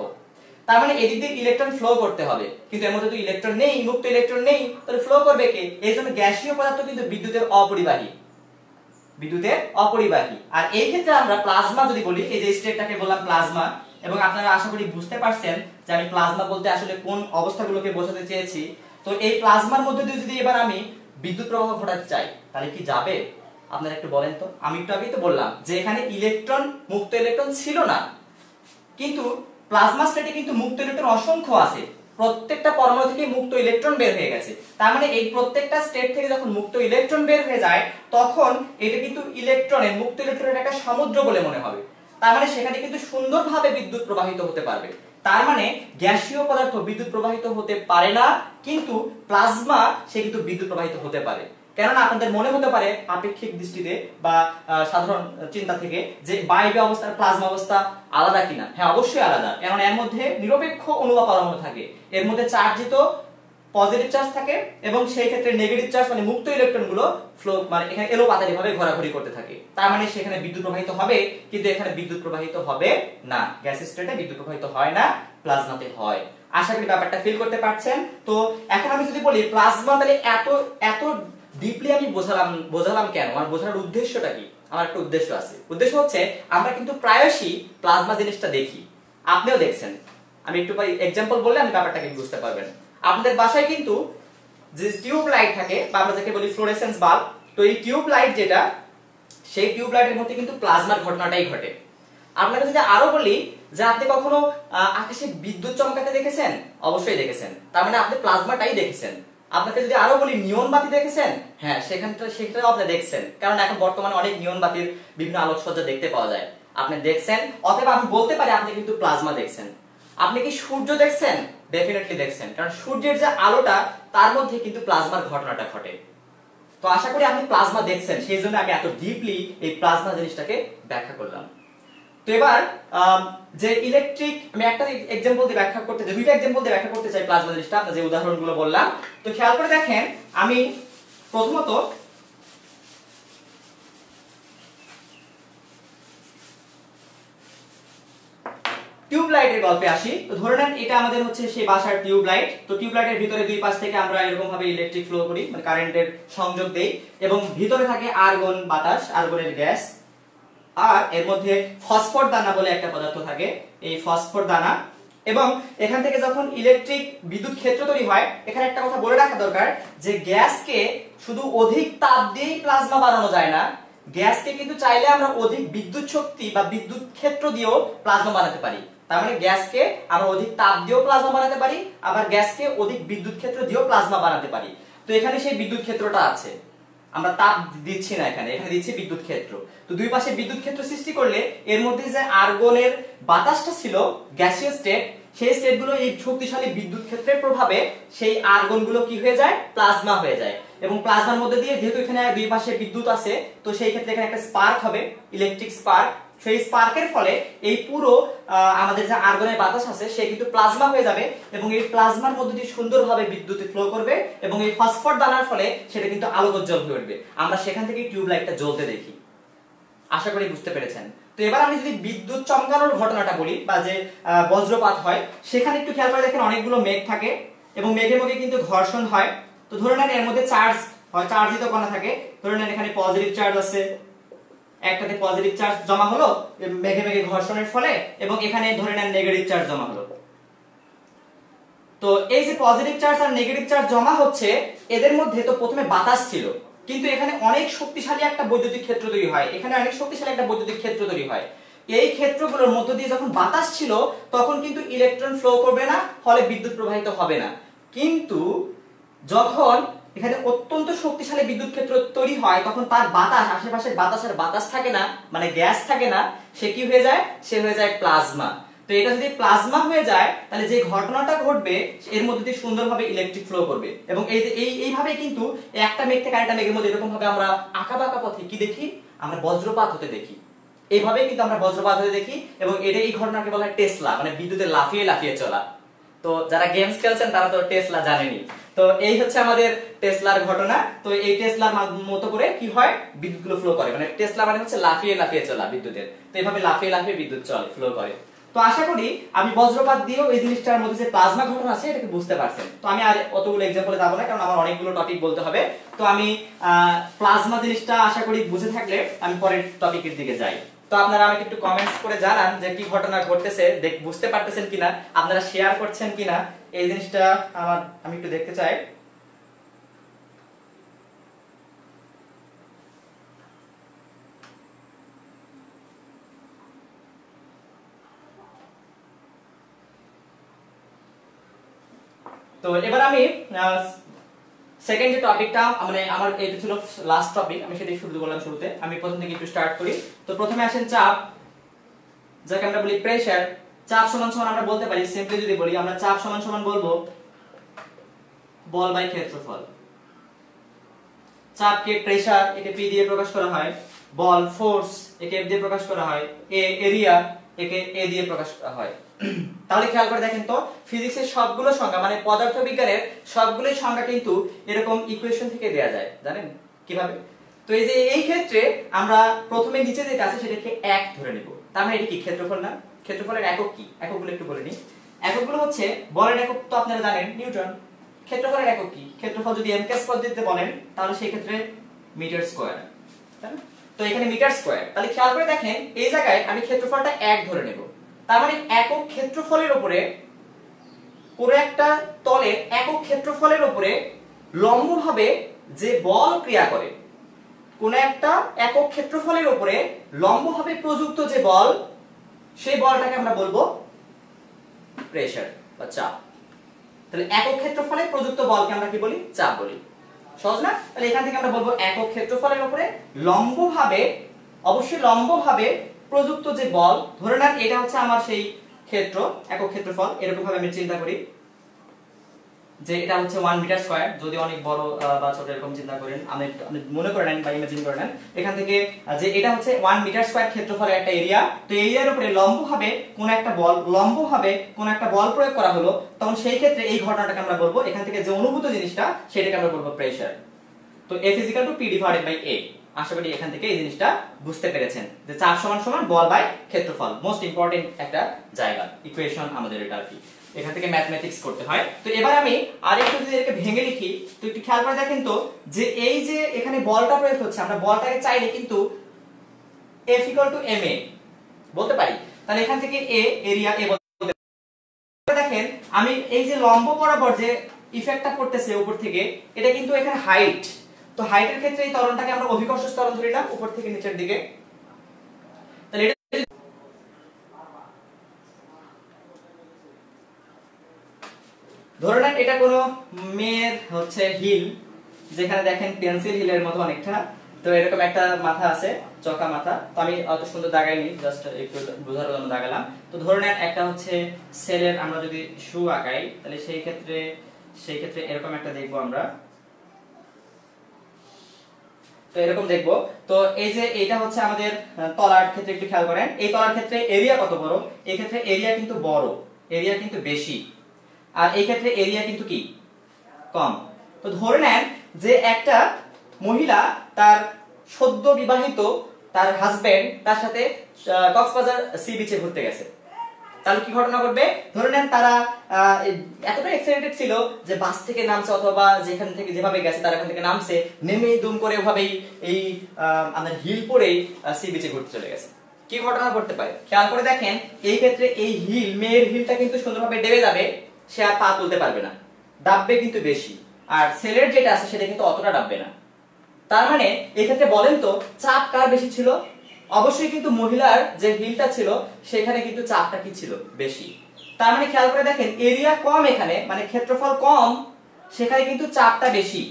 তার মানে এদিক দিয়ে ইলেকট্রন ফ্লো করতে হবে, কিন্তু এর মধ্যে তো ইলেকট্রন নেই, মুক্ত ইলেকট্রন নেই, তাহলে ফ্লো করবে কে? এইজন্য গ্যাসীয় পদার্থ কিন্তু বিদ্যুতের অপরিবাহী। আর এই ক্ষেত্রে আমরা প্লাজমা যদি বলি, এই যে স্টেটটাকে বললাম প্লাজমা, এবং আপনারা আশা করি বুঝতে পারছেন যে আমি প্লাজমা বলতে আসলে কোন অবস্থাগুলোকে বোঝাতে চেয়েছি। তো এই প্লাজমার মধ্যে দিয়ে যদি এবার আমি বিদ্যুৎ প্রবাহ ঘটাতে চাই, তাহলে কি যাবে? আপনারা একটু বলেন তো। আমি একটু আগেই তো বললাম যে এখানে ইলেকট্রন, মুক্ত ইলেকট্রন ছিল না, কিন্তু প্লাজমা স্টেটে কিন্তু মুক্ত ইলেকট্রন অসংখ্য আছে। প্রত্যেকটা পরমাণু থেকে মুক্ত ইলেকট্রন বের হয়ে গেছে। তার মানে এই প্রত্যেকটা স্টেট থেকে যখন মুক্ত ইলেকট্রন বের হয়ে যায়, তখন এটা কিন্তু ইলেকট্রনের, মুক্ত ইলেকট্রনের একটা সমুদ্র বলে মনে হবে। তার মানে সেখানে কিন্তু সুন্দরভাবে বিদ্যুৎ প্রবাহিত হতে পারবে। তার মানে গ্যাসীয় পদার্থ বিদ্যুৎ প্রবাহিত হতে পারে না, কিন্তু প্লাজমা সে কিন্তু বিদ্যুৎ প্রবাহিত হতে পারে। কেননা আপনাদের মনে হতে পারে আপেক্ষিক দৃষ্টিতে বা সাধারণ চিন্তা থেকে যে বায়বীয় অবস্থা আর প্লাজমা অবস্থা আলাদা কিনা। হ্যাঁ, অবশ্যই আলাদা, কারণ এর মধ্যে নিরপেক্ষ অণু বা পরমাণু থাকে, এর মধ্যে চার্জিত পজিটিভ চার্জ থাকে, এবং সেই ক্ষেত্রে নেগেটিভ চার্জ মানে মুক্ত ইলেকট্রন গুলো ফ্লো, মানে এখানে এলোপাতাড়ি ভাবে ঘোরাঘুরি করতে থাকে। তার মানে সেখানে বিদ্যুৎ প্রবাহিত হবে, কিন্তু এখানে বিদ্যুৎ প্রবাহিত হবে না। গ্যাস স্টেটে বিদ্যুৎ প্রবাহিত হয় না, প্লাজমাতে হয়। আশা করি ব্যাপারটা ফিল করতে পারছেন। তো এখন আমি যদি বলি প্লাজমা, তাহলে এত ডিপলি আমি বোঝালাম কেন? আমার বোঝানোর উদ্দেশ্যটা কি? আমার একটা উদ্দেশ্য আছে। উদ্দেশ্য হচ্ছে আমরা কিন্তু প্রায়শই প্লাজমা জিনিসটা দেখি, আপনিও দেখছেন। আমি একটু এক্সাম্পল বললে আমি ব্যাপারটাকে বুঝতে পারবেন। আপনাদের বাসায় কিন্তু যে টিউব লাইট থাকে, বা আমরা যাকে বলি ফ্লোরেসেন্স বাল্ব, তো এই টিউব লাইট যেটা, সেই টিউব লাইটের মধ্যে কিন্তু প্লাজমার ঘটনাটাই ঘটে। আপনাকে যদি আরো বলি যে আপনি কখনো আকাশে বিদ্যুৎ চমকাতে দেখেছেন? অবশ্যই দেখেছেন। তার মানে আপনি প্লাজমাটাই দেখেছেন। আপনাকে যদি আরো বলি নিয়ন বাতি দেখেছেন, হ্যাঁ সেখানটাও আপনি দেখছেন, কারণ এখন বর্তমানে অনেক নিয়ন বাতির বিভিন্ন আলোকসজ্জা দেখতে পাওয়া যায়, আপনি দেখছেন। অথবা আমি বলতে পারি আপনি কিন্তু প্লাজমা দেখছেন। আপনি কি সূর্য দেখছেন? ডেফিনেটলি দেখছেন, কারণ সূর্যের যে আলোটা তার মধ্যে কিন্তু প্লাজমার ঘটনাটা ঘটে। তো আশা করি আপনি প্লাজমা দেখছেন, সেই জন্য আমি এত ডিপলি এই প্লাজমা জিনিসটাকে ব্যাখ্যা করলাম। তো এবার যে ইলেকট্রিক, আমি একটা এক্সাম্পল দিয়ে ব্যাখ্যা করতে চাই, দুইটা এক্সাম্পল দিয়ে ব্যাখ্যা করতে চাই প্লাজমা জিনিসটা, আপনারা যে উদাহরণগুলো বললাম। তো খেয়াল করে দেখেন, আমি প্রথমত টিউব লাইটের গল্পে আসি। তো ধরে নেন এটা আমাদের হচ্ছে সেই বাসার টিউব লাইট। তো টিউব লাইটের ভিতরে দুই পাশ থেকে আমরা এরকম ভাবে ইলেকট্রিক ফ্লো করি, মানে কারেন্টের সংযোগ দেই, এবং ভিতরে থাকে আর্গন বাতাস, আর্গনের গ্যাস, আর এর মধ্যে ফসফর দানা বলে একটা পদার্থ থাকে, এই ফসফর দানা। এবং এখান থেকে যখন ইলেকট্রিক বিদ্যুৎ ক্ষেত্র তৈরি হয়, এখানে একটা কথা বলে রাখা দরকার যে গ্যাসকে শুধু অধিক তাপ দিয়েই প্লাজমা বানানো যায় না, গ্যাসকে কিন্তু চাইলে আমরা অধিক বিদ্যুৎ শক্তি বা বিদ্যুৎ ক্ষেত্র দিয়েও প্লাজমা বানাতে পারি। তার মানে গ্যাসকে আমরা অধিক তাপ দিয়েও প্লাজমা বানাতে পারি, আবার গ্যাসকে অধিক বিদ্যুৎ ক্ষেত্র দিয়েও প্লাজমা বানাতে পারি। তো এখানে সেই বিদ্যুৎ ক্ষেত্রটা আছে, আমরা তাপ দিচ্ছি না, এখানে দিচ্ছি বিদ্যুৎ ক্ষেত্র। তো দুই পাশে বিদ্যুৎ ক্ষেত্র সৃষ্টি করলে এর মধ্যে যে আর্গনের বাতাসটা ছিল গ্যাসীয় স্টেট, সেই স্টেটগুলো এই শক্তিশালী বিদ্যুৎ ক্ষেত্রের প্রভাবে সেই আর্গনগুলো কি হয়ে যায়, প্লাজমা হয়ে যায়। এবং প্লাজমার মধ্যে দিয়ে যেহেতু এখানে দুই পাশে বিদ্যুৎ আছে, তো সেই ক্ষেত্রে এখানে একটা স্পার্ক হবে, ইলেকট্রিক স্পার্ক। সেই স্পার্কের ফলে এই পুরো আমাদের যে আর্গনের বাতাস আছে সে কিন্তু প্লাজমা হয়ে যাবে, এবং এই প্লাজমার মধ্যে দিয়ে সুন্দরভাবে বিদ্যুৎ ফ্লো করবে, এবং এই ফসফর দানার ফলে সেটা কিন্তু আলোকোজ্জ্বল হয়ে উঠবে। আমরা সেখান থেকে টিউব লাইটটা জ্বলতে দেখি। আশা করি বুঝতে পেরেছেন। তো এবার আমি যদি বিদ্যুৎ চমকানোর ঘটনাটা বলি, বা যে বজ্রপাত হয়, সেখানে একটু খেয়াল করে দেখেন অনেকগুলো মেঘ থাকে, এবং মেঘের মধ্যে কিন্তু ঘর্ষণ হয়। তো ধরে নেন এর মধ্যে চার্জ হয়, চার্জিত কণা থাকে। ধরে নেন এখানে পজিটিভ চার্জ আছে, একটাতে পজিটিভ চার্জ জমা হলো মেঘে মেঘে ঘর্ষণের ফলে, এবং এখানে ধরে নেন নেগেটিভ চার্জ জমা হলো। তো এই যে পজিটিভ চার্জ আর নেগেটিভ চার্জ জমা হচ্ছে, এদের মধ্যে তো প্রথমে বাতাস ছিল, কিন্তু এখানে অনেক শক্তিশালী একটা বৈদ্যুতিক ক্ষেত্র তৈরি হয়, এখানে অনেক শক্তিশালী একটা বৈদ্যুতিক ক্ষেত্র তৈরি হয়। এই ক্ষেত্রগুলোর মধ্য দিয়ে যখন বাতাস ছিল, তখন কিন্তু ইলেকট্রন ফ্লো করবে না, ফলে বিদ্যুৎ প্রবাহিত হবে না। কিন্তু যখন এখানে অত্যন্ত শক্তিশালী বিদ্যুৎ ক্ষেত্র তৈরি হয়, তখন তার বাতাস, আশেপাশের বাতাসের বাতাস থাকে না, মানে গ্যাস থাকে না, সে কি হয়ে যায়, সে হয়ে যায় প্লাজমা। তো এটা যদি প্লাজমা হয়ে যায়, তাহলে যে ঘটনাটা ঘটবে এর মধ্যে দিয়ে সুন্দরভাবে ইলেকট্রিক ফ্লো করবে। এবং এইভাবে কিন্তু একটা মেঘ থেকে আরেকটা মেঘের মধ্যে এরকম ভাবে আমরা আঁকা বাঁকা পথে কি দেখি, আমরা বজ্রপাত হতে দেখি। এইভাবে কিন্তু আমরা বজ্রপাত হতে দেখি, এবং এই ঘটনাকে বলা হয় টেসলা, মানে বিদ্যুতে লাফিয়ে লাফিয়ে চলা। তো যারা গেমস খেলছেন তারা তো টেসলা জানেনি। তো এই হচ্ছে আমাদের টেসলার ঘটনা। তো এই টেসলার মতো করে কি হয়, বিদ্যুৎগুলো ফ্লো করে, মানে টেসলা মানে হচ্ছে লাফিয়ে লাফিয়ে চলা বিদ্যুতের। তো এইভাবে লাফিয়ে লাফিয়ে বিদ্যুৎ চলে, ফ্লো করে। তো আশা করি আমি বজ্রপাত দিয়েও এই জিনিসটার মধ্যে যে প্লাজমা ঘটনা আছে এটাকে বুঝতে পারছেন। তো আমি আর অতগুলো এক্সাম্পলে যাব না, কারণ আমার অনেকগুলো টপিক বলতে হবে। তো আমি প্লাজমা জিনিসটা আশা করি বুঝে থাকলে আমি পরের টপিকের দিকে যাই। তো আপনারা আমাকে একটু কমেন্টস করে জানান যে কি ঘটনা ঘটতেছে, বুঝতে পারতেছেন কিনা, আপনারা শেয়ার করছেন কিনা, এই জিনিসটা আমি একটু দেখতে চাই। তো এবার আমি সেকেন্ড যে টপিকটা, মানে আমার এটা ছিল লাস্ট টপিক, আমি সেটাই শুরু করলাম শুরুতে। আমি প্রথম থেকে একটু স্টার্ট করি। তো প্রথমে আসেন চাপ, যাকে আমরা বলি প্রেসার। চাপ সমান সমান আমরা বলতে পারি, সিম্পলি যদি বলি আমরা চাপ সমান সমান বলবো বল বাই ক্ষেত্রফল। চাপকে প্রেসার, একে পি দিয়ে প্রকাশ করা হয়। বল ফোর্স, একে এফ দিয়ে প্রকাশ করা হয়। এরিয়া, একে এ দিয়ে প্রকাশ করা হয়। তাহলে খেয়াল করে দেখেন তো, ফিজিক্সের সবগুলো সংখ্যা, মানে পদার্থবিজ্ঞানের সবগুলোই সংখ্যা কিন্তু এরকম ইকুয়েশন থেকে দেয়া যায়, জানেন কিভাবে? তো এই যে এই ক্ষেত্রে আমরা প্রথমে নিচে যেটা আছে সেটাকে 1 ধরে নেব। তার মানে এটা কি ক্ষেত্রফল না? ক্ষেত্রফলের একক কি? এককগুলো একটু বলে নিই। এককগুলো হচ্ছে, বলের একক তো আপনারা জানেন নিউটন। ক্ষেত্রফলের একক কি? ক্ষেত্রফল যদি এমকেস পদ্ধতিতে বলেন তাহলে সেই ক্ষেত্রে মিটার স্কয়ার, তাই না? তো এখানে মিটার স্কয়ার। তাহলে খেয়াল করে দেখেন এই জায়গায় আমি ক্ষেত্রফলটা 1 ধরে নেব। তার মানে একক ক্ষেত্রফলের উপরে, কোন একটা তলের একক ক্ষেত্রফলের উপরে লম্বভাবে যে বল ক্রিয়া করে, কোন একটা একক ক্ষেত্রফলের উপরে লম্বভাবে প্রযুক্ত যে বল, সেই বলটাকে আমরা বলবো প্রেসার বা চাপ। তাহলে একক ক্ষেত্রফলে প্রযুক্ত বলকে আমরা কি বলি? চাপ বলি। সহজ না? তাহলে এখান থেকে আমরা বলবো একক ক্ষেত্রফলের উপরে লম্বভাবে, অবশ্যই লম্বভাবে প্রযুক্ত যে বল, ধরে নেন এটা হচ্ছে আমার সেই ক্ষেত্র, একক ক্ষেত্রফল। এরকম ভাবে আমি চিন্তা করি যে এটা হচ্ছে 1 মিটার স্কয়ার, যদি অনেক বড় বা ছোট এরকম চিন্তা করেন, আপনি মনে করে নেন বা ইমাজিন করে নেন এখান থেকে যে এটা হচ্ছে 1 মিটার স্কয়ার ক্ষেত্রফলের একটা এরিয়া। তো এরিয়ার উপরে লম্বভাবে কোন একটা বল প্রয়োগ করা হলো, তখন সেই ক্ষেত্রে এই ঘটনাটাকে আমরা বলবো, এখান থেকে যে অনুভূত জিনিসটা সেটাকে আমরা বলবো প্রেসার। তো F = P / A। আশা করি এখান থেকে এই জিনিসটা বুঝতে পেরেছেন যে চাপ সমান সমান বল বাই ক্ষেত্রফল। মোস্ট ইম্পর্টেন্ট একটা জায়গা, ইকুয়েশন আমাদের এটা আর কি, এখান থেকে ম্যাথমেটিক্স করতে হয়। তো এবার আমি আরেকটু যদি এটাকে ভেঙে লিখি, তো একটু খেয়াল করে দেখেন তো যে এই যে এখানে বলটা প্রয়োগ হচ্ছে, আমরা বলটাকে চাইলে কিন্তু F = ma বলতে পারি। তাহলে এখান থেকে A এরিয়া A বলতে দেখেন, আমি এই যে লম্ব বরাবর যে ইফেক্টটা করতেছে উপর থেকে, এটা কিন্তু এখানে হাইট। তো হাইটের ক্ষেত্রে এই ত্বরণটাকে আমরা অভিকর্ষ ত্বরণ ধরিলাম উপর থেকে নিচের দিকে। তাহলে এটা ধরে নেন এটা কোনো মেয়ের হচ্ছে হিল, যেখানে দেখেন পেন্সিল হিলের মতো অনেকটা। তো এরকম একটা মাথা আছে, চকা মাথা। তো আমি অত সুন্দর দাগাইনি, জাস্ট একটু বোঝার জন্য দাগালাম। তো ধরে নেন একটা হচ্ছে ছেলের আমরা যদি শু আঁকাই, তাহলে সেই ক্ষেত্রে এরকম একটা দেখবো আমরা। তো এরকম দেখবো। তো এই যে এটা হচ্ছে আমাদের তলার ক্ষেত্রে, একটু খেয়াল করেন এই তলার ক্ষেত্রে এরিয়া কত বড়। এই ক্ষেত্রে এরিয়া কিন্তু বড়, এরিয়া কিন্তু বেশি, আর এই ক্ষেত্রে এরিয়া কিন্তু কি কম। তো ধরে নেন যে একটা মহিলা তার সদ্য বিবাহিত তার হাজবেন্ড তার সাথে কক্সবাজার সি বিচে ঘুরতে গেছে। তাহলে কি ঘটনা ঘটবে? ধরে নেন তারা এতটা এক্সাইটেড ছিল যে বাস থেকে নামছে, অথবা যেখান থেকে যেভাবে গেছে তার এখান থেকে নামছে, নেমে দুম করে ওভাবেই এই আমাদের হিল পরেই সি বিচে ঘুরতে চলে গেছে। কি ঘটনা ঘটতে পারে খেয়াল করে দেখেন। এই ক্ষেত্রে এই হিল, মেয়ের হিলটা কিন্তু সুন্দরভাবে ডেবে যাবে, সে আর পা তুলতে পারবে না, ডাববে কিন্তু বেশি। আর ছেলের যেটা আছে সেটা কিন্তু অতটা ডাববে না। তার মানে এই ক্ষেত্রে বলেন তো চাপ কার বেশি ছিল? অবশ্যই কিন্তু মহিলার যে হিলটা ছিল সেখানে কিন্তু চাপটা কি ছিল? বেশি। তার মানে খেয়াল করে দেখেন এরিয়া কম এখানে, মানে ক্ষেত্রফল কম, সেখানে কিন্তু চাপটা বেশি।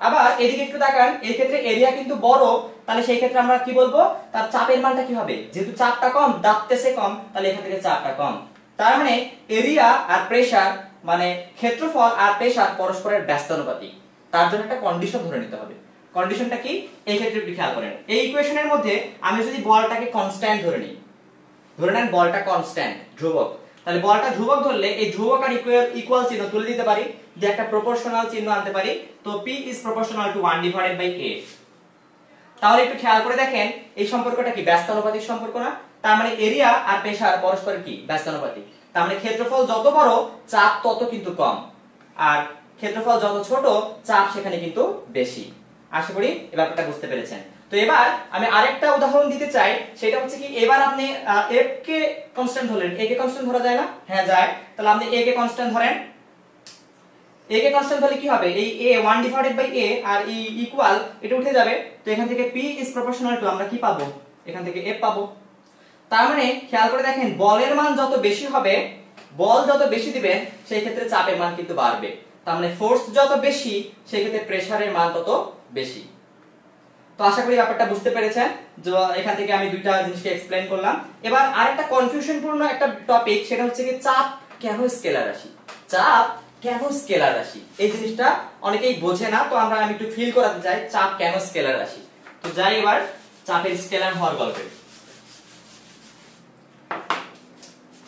আবার এদিকে একটু তাকান, এই ক্ষেত্রে এরিয়া কিন্তু বড়, তাহলে সেই ক্ষেত্রে আমরা কি বলবো? তার চাপের মানটা কি হবে? যেহেতু চাপটা কম, দাবতেছে কম, তাহলে এখান থেকে চাপটা কম। তার মানে এরিয়া আর প্রেসার, মানে ক্ষেত্রফল আর প্রেসার পরস্পরের ব্যস্তানুপাতিক। তার জন্য একটা কন্ডিশন ধরে নিতে হবে। কন্ডিশনটা কি? এই ক্ষেত্রে একটু খেয়াল করেন। এই ইকুয়েশনের মধ্যে আমি যদি বলটাকে কনস্ট্যান্ট ধরে নিই, ধরে নেন বলটা কনস্ট্যান্ট, ধ্রুবক, তাহলে বলটা ধ্রুবক ধরলে এই ধ্রুবক আর ইকুয়াল চিহ্ন তুলে দিতে পারি, যে একটা প্রপোর্শনাল চিহ্ন আনতে পারি। তো P is proportional to 1/A। তাহলে একটু খেয়াল করে দেখেন এই সম্পর্কটা কি? ব্যস্তানুপাতিক সম্পর্ক না? তার মানে এরিয়া আর প্রেসার পরস্পরের কি? ব্যস্তানুপাতিক। তার মানে ক্ষেত্রফল যত বড় চাপ তত কিন্তু কম, আর ক্ষেত্রফল যত ছোট চাপ সেখানে কিন্তু বেশি। আশা করি এই ব্যাপারটা বুঝতে পেরেছেন। তো এবার আমি আরেকটা উদাহরণ দিতে চাই, সেটা হচ্ছে কি, এবার আপনি F কে কনস্ট্যান্ট ধরলেন, A কে কনস্ট্যান্ট ধরা যায় না? হ্যাঁ যায়। তাহলে আপনি A কে কনস্ট্যান্ট ধরেন। A কে কনস্ট্যান্ট ধরলে কি হবে? এই A 1/A R E equal, এটা উঠে যাবে। তো এখান থেকে P is proportional to আমরা কি পাবো? এখান থেকে F পাবো। তার মানে খেয়াল করে দেখেন বলের মান যত বেশি হবে, বল যত বেশি দিবেন সেই ক্ষেত্রে চাপের মান কিন্তু বাড়বে। তার মানে ফোর্স যত বেশি সেই ক্ষেত্রে প্রেসারের মান তত বেশি। তো আশা করি ব্যাপারটা বুঝতে পেরেছেন। যে এখান থেকে আমি দুইটা জিনিসকে এক্সপ্লেইন করলাম। এবার আরেকটা কনফিউশনপূর্ণ একটা টপিক, সেটা হচ্ছে কি চাপ কেন স্কেলার রাশি? চাপ কেন স্কেলার রাশি? এই জিনিসটা অনেকেই বোঝে না। তো আমি একটু ফিল করাতে চাই চাপ কেন স্কেলার রাশি। তো যাই এবার চাপের স্কেলার হওয়ার গল্পে।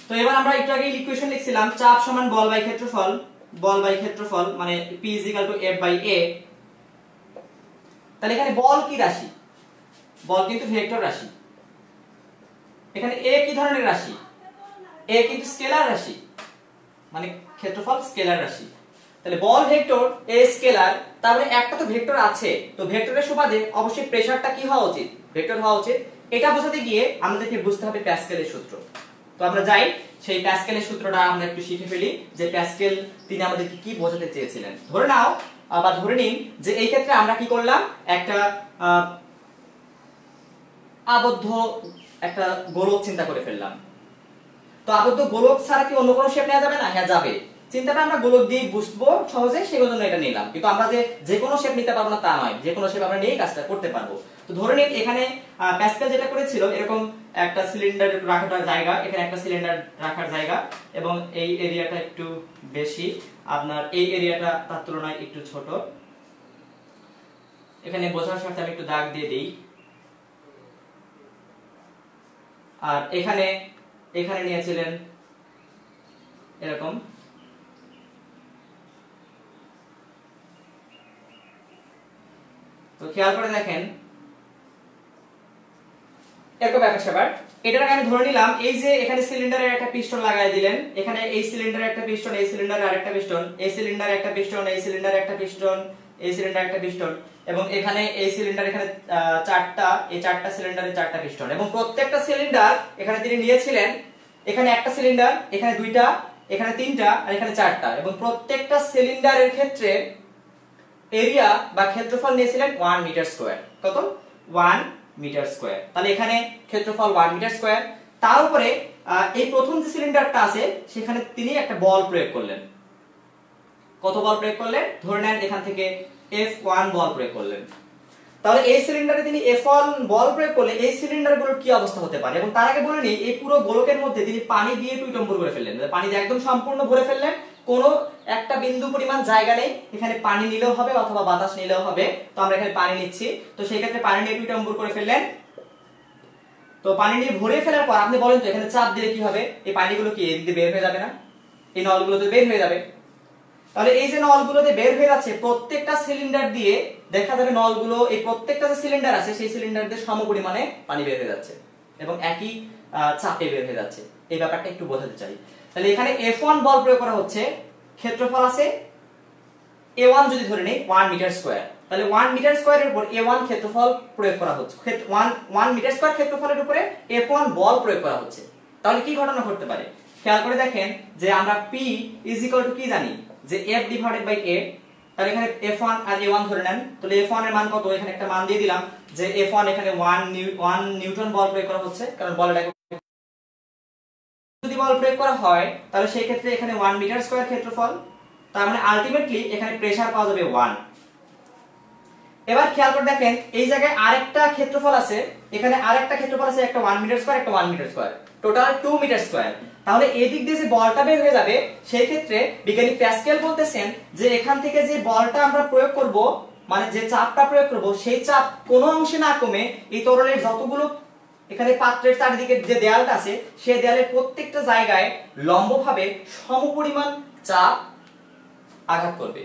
তো এবার আমরা একটু আগে ইকুয়েশন লিখছিলাম চাপ সমান বল বাই ক্ষেত্রফল, বল বাই ক্ষেত্রফল মানে P = F/A। তাহলে এখানে বল কি রাশি? বল কিন্তু ভেক্টর রাশি। এখানে A কি ধরনের রাশি? A কিন্তু স্কেলার রাশি, মানে ক্ষেত্রফল স্কেলার রাশি। তাহলে বল ভেক্টর, A স্কেলার, তারপরে একটা তো ভেক্টর আছে। তো ভেক্টরের সুবাদে অবশ্যই প্রেসারটা কি হওয়া উচিত? ভেক্টর হওয়া উচিত। এটা বোঝাতে গিয়ে আমাদেরকে বুঝতে হবে প্যাসকেলের সূত্র। তো আমরা যাই সেই প্যাসকেলের সূত্রটা আমরা একটু শিখে ফেলি, যে প্যাসকেল তিনি আমাদেরকে কি বোঝাতে চেয়েছিলেন। ধরে নাও বা ধরে নিন যে এই ক্ষেত্রে আমরা কি করলাম, একটা আবদ্ধ একটা গোলক চিন্তা করে ফেললাম। তো আবদ্ধ গোলক ছাড়া কি অন্য কোনো শেপ নেওয়া যাবে না? হ্যাঁ যাবে। চিন্তাটা আমরা গোলক দিয়ে বুঝবো সহজে, সেই জন্য এটা নিলাম। কিন্তু আমরা যে কোনো শেপ নিতে পারবো না তা নয়, যে কোনো শেপ আমরা নিয়েই কাজটা করতে পারবো। তো ধরে নিন এখানে প্যাসকেল যেটা করেছিল, এরকম একটা সিলিন্ডার রাখার জায়গা, এখানে একটা সিলিন্ডার রাখার জায়গা, এবং এই এরিয়াটা একটু বেশি, আপনার এই এরিয়াটা তার তুলনায় একটু ছোট। এখানে বোঝার সাথে আমি একটু দাগ দিয়ে দিই। আর এখানে নিয়েছিলেন এরকম, তো খেয়াল করে দেখেন এরকম একটা ব্যাপার। এটাকে আমি ধরে নিলাম এই যে এখানে সিলিন্ডারের একটা পিস্টন লাগাই দিলেন, এখানে এই সিলিন্ডারে একটা পিস্টন, এই সিলিন্ডারে আরেকটা পিস্টন, এই সিলিন্ডারে একটা পিস্টন, এই সিলিন্ডারে একটা পিস্টন, এই সিলিন্ডারে একটা পিস্টন, এবং এখানে এই সিলিন্ডার, এখানে চারটা, এই চারটা সিলিন্ডারে চারটা পিস্টন, এবং প্রত্যেকটা সিলিন্ডার এখানে তিনি নিয়েছিলেন, এখানে একটা সিলিন্ডার, এখানে দুইটা, এখানে তিনটা, আর এখানে চারটা, এবং প্রত্যেকটা সিলিন্ডারের ক্ষেত্রে এরিয়া বা ক্ষেত্রফল নিয়েছিলেন 1 মিটার স্কয়ার। কত? 1 মিটার স্কয়ার। তাহলে এখানে ক্ষেত্রফল 1 মিটার স্কয়ার। তার উপরে এই প্রথম যে সিলিন্ডারটা আছে সেখানে তিনি একটা বল প্রয়োগ করলেন। কত বল প্রয়োগ করলেন? ধরে নেন এখান থেকে F1 বল প্রয়োগ করলেন। তাহলে এই সিলিন্ডারে তিনি F1 বল প্রয়োগ করলে এই সিলিন্ডারগুলোর কি অবস্থা হতে পারে? এবং তার আগে বলে নিই, এই পুরো গোলকের মধ্যে তিনি পানি দিয়ে টুইটম্বুর করে ফেললেন, পানি দিয়ে একদম সম্পূর্ণ ভরে ফেললেন, কোনো একটা বিন্দু পরিমাণ জায়গা নেই, এখানে পানি নিলেও হবে অথবা বাতাস নিলেও হবে। তো আমরা এখানে পানি নিচ্ছি, তো সেই ক্ষেত্রে পানি নিয়ে টুইটম্বুর করে ফেললেন। তো পানি নিয়ে ভরে ফেলার পর আপনি বলেন তো এখানে চাপ দিলে কি হবে? এই পানিগুলো কি এদিকে বের হয়ে যাবে না? এই নলগুলো তো বের হয়ে যাবে। তাহলে এই যে নলগুলোতে বের হয়ে যাচ্ছে, প্রত্যেকটা সিলিন্ডার দিয়ে দেখা যাবে নলগুলো, এই প্রত্যেকটা যে সিলিন্ডার আছে সেই সিলিন্ডারদের সমপরিমাণে পানি বের হয়ে যাচ্ছে এবং একই চাপে বের হয়ে যাচ্ছে। এই ব্যাপারটা একটু বোঝাতে চাই। তাহলে এখানে F1 বল প্রয়োগ করা হচ্ছে, ক্ষেত্রফল আছে A1 যদি ধরে নেই 1 মিটার স্কয়ার, তাহলে 1 মিটার স্কয়ারের উপর A1 ক্ষেত্রফল প্রয়োগ করা হচ্ছে। 1 মিটার স্কয়ার ক্ষেত্রফলের উপরে F1 বল প্রয়োগ করা হচ্ছে। তাহলে কি ঘটনা ঘটতে পারে? খেয়াল করে দেখেন যে আমরা P কি জানি, যে F ডিভাইডেড বাই A। তাহলে এখানে F1 আর A1 ধরে নেন, তাহলে F1 এর মান কত? এখানে একটা মান দিয়ে দিলাম যে F1 এখানে 1 নিউটন বল প্রয়োগ করা হচ্ছে, কারণ বলের একক যদি বল প্রয়োগ করা হয় তাহলে সেই ক্ষেত্রে এখানে 1 মিটার স্কয়ার ক্ষেত্রফল, তার মানে আলটিমেটলি এখানে প্রেসার পাওয়া যাবে 1। এবার খেয়াল করে দেখেন এই জায়গায় আরেকটা ক্ষেত্রফল আছে, এখানে আরেকটা ক্ষেত্রফল আছে, একটা 1 মিটার স্কয়ার, একটা 1 metre square, total 2 metre square. তাহলে এই দিক দিয়ে যে বলটা বের হয়ে যাবে, সেই ক্ষেত্রে বিজ্ঞানী প্যাসকেল বলতেছেন যে এখান থেকে যে বলটা আমরা প্রয়োগ করব, মানে যে চাপটা প্রয়োগ করব, সেই চাপ কোনো অংশে না কমে এই তরলের যতগুলো এখানে পাত্রের চারিদিকে যে দেয়ালটা আছে সেই দেয়ালের প্রত্যেকটা জায়গায় লম্বভাবে সমপরিমাণ চাপ আঘাত করবে।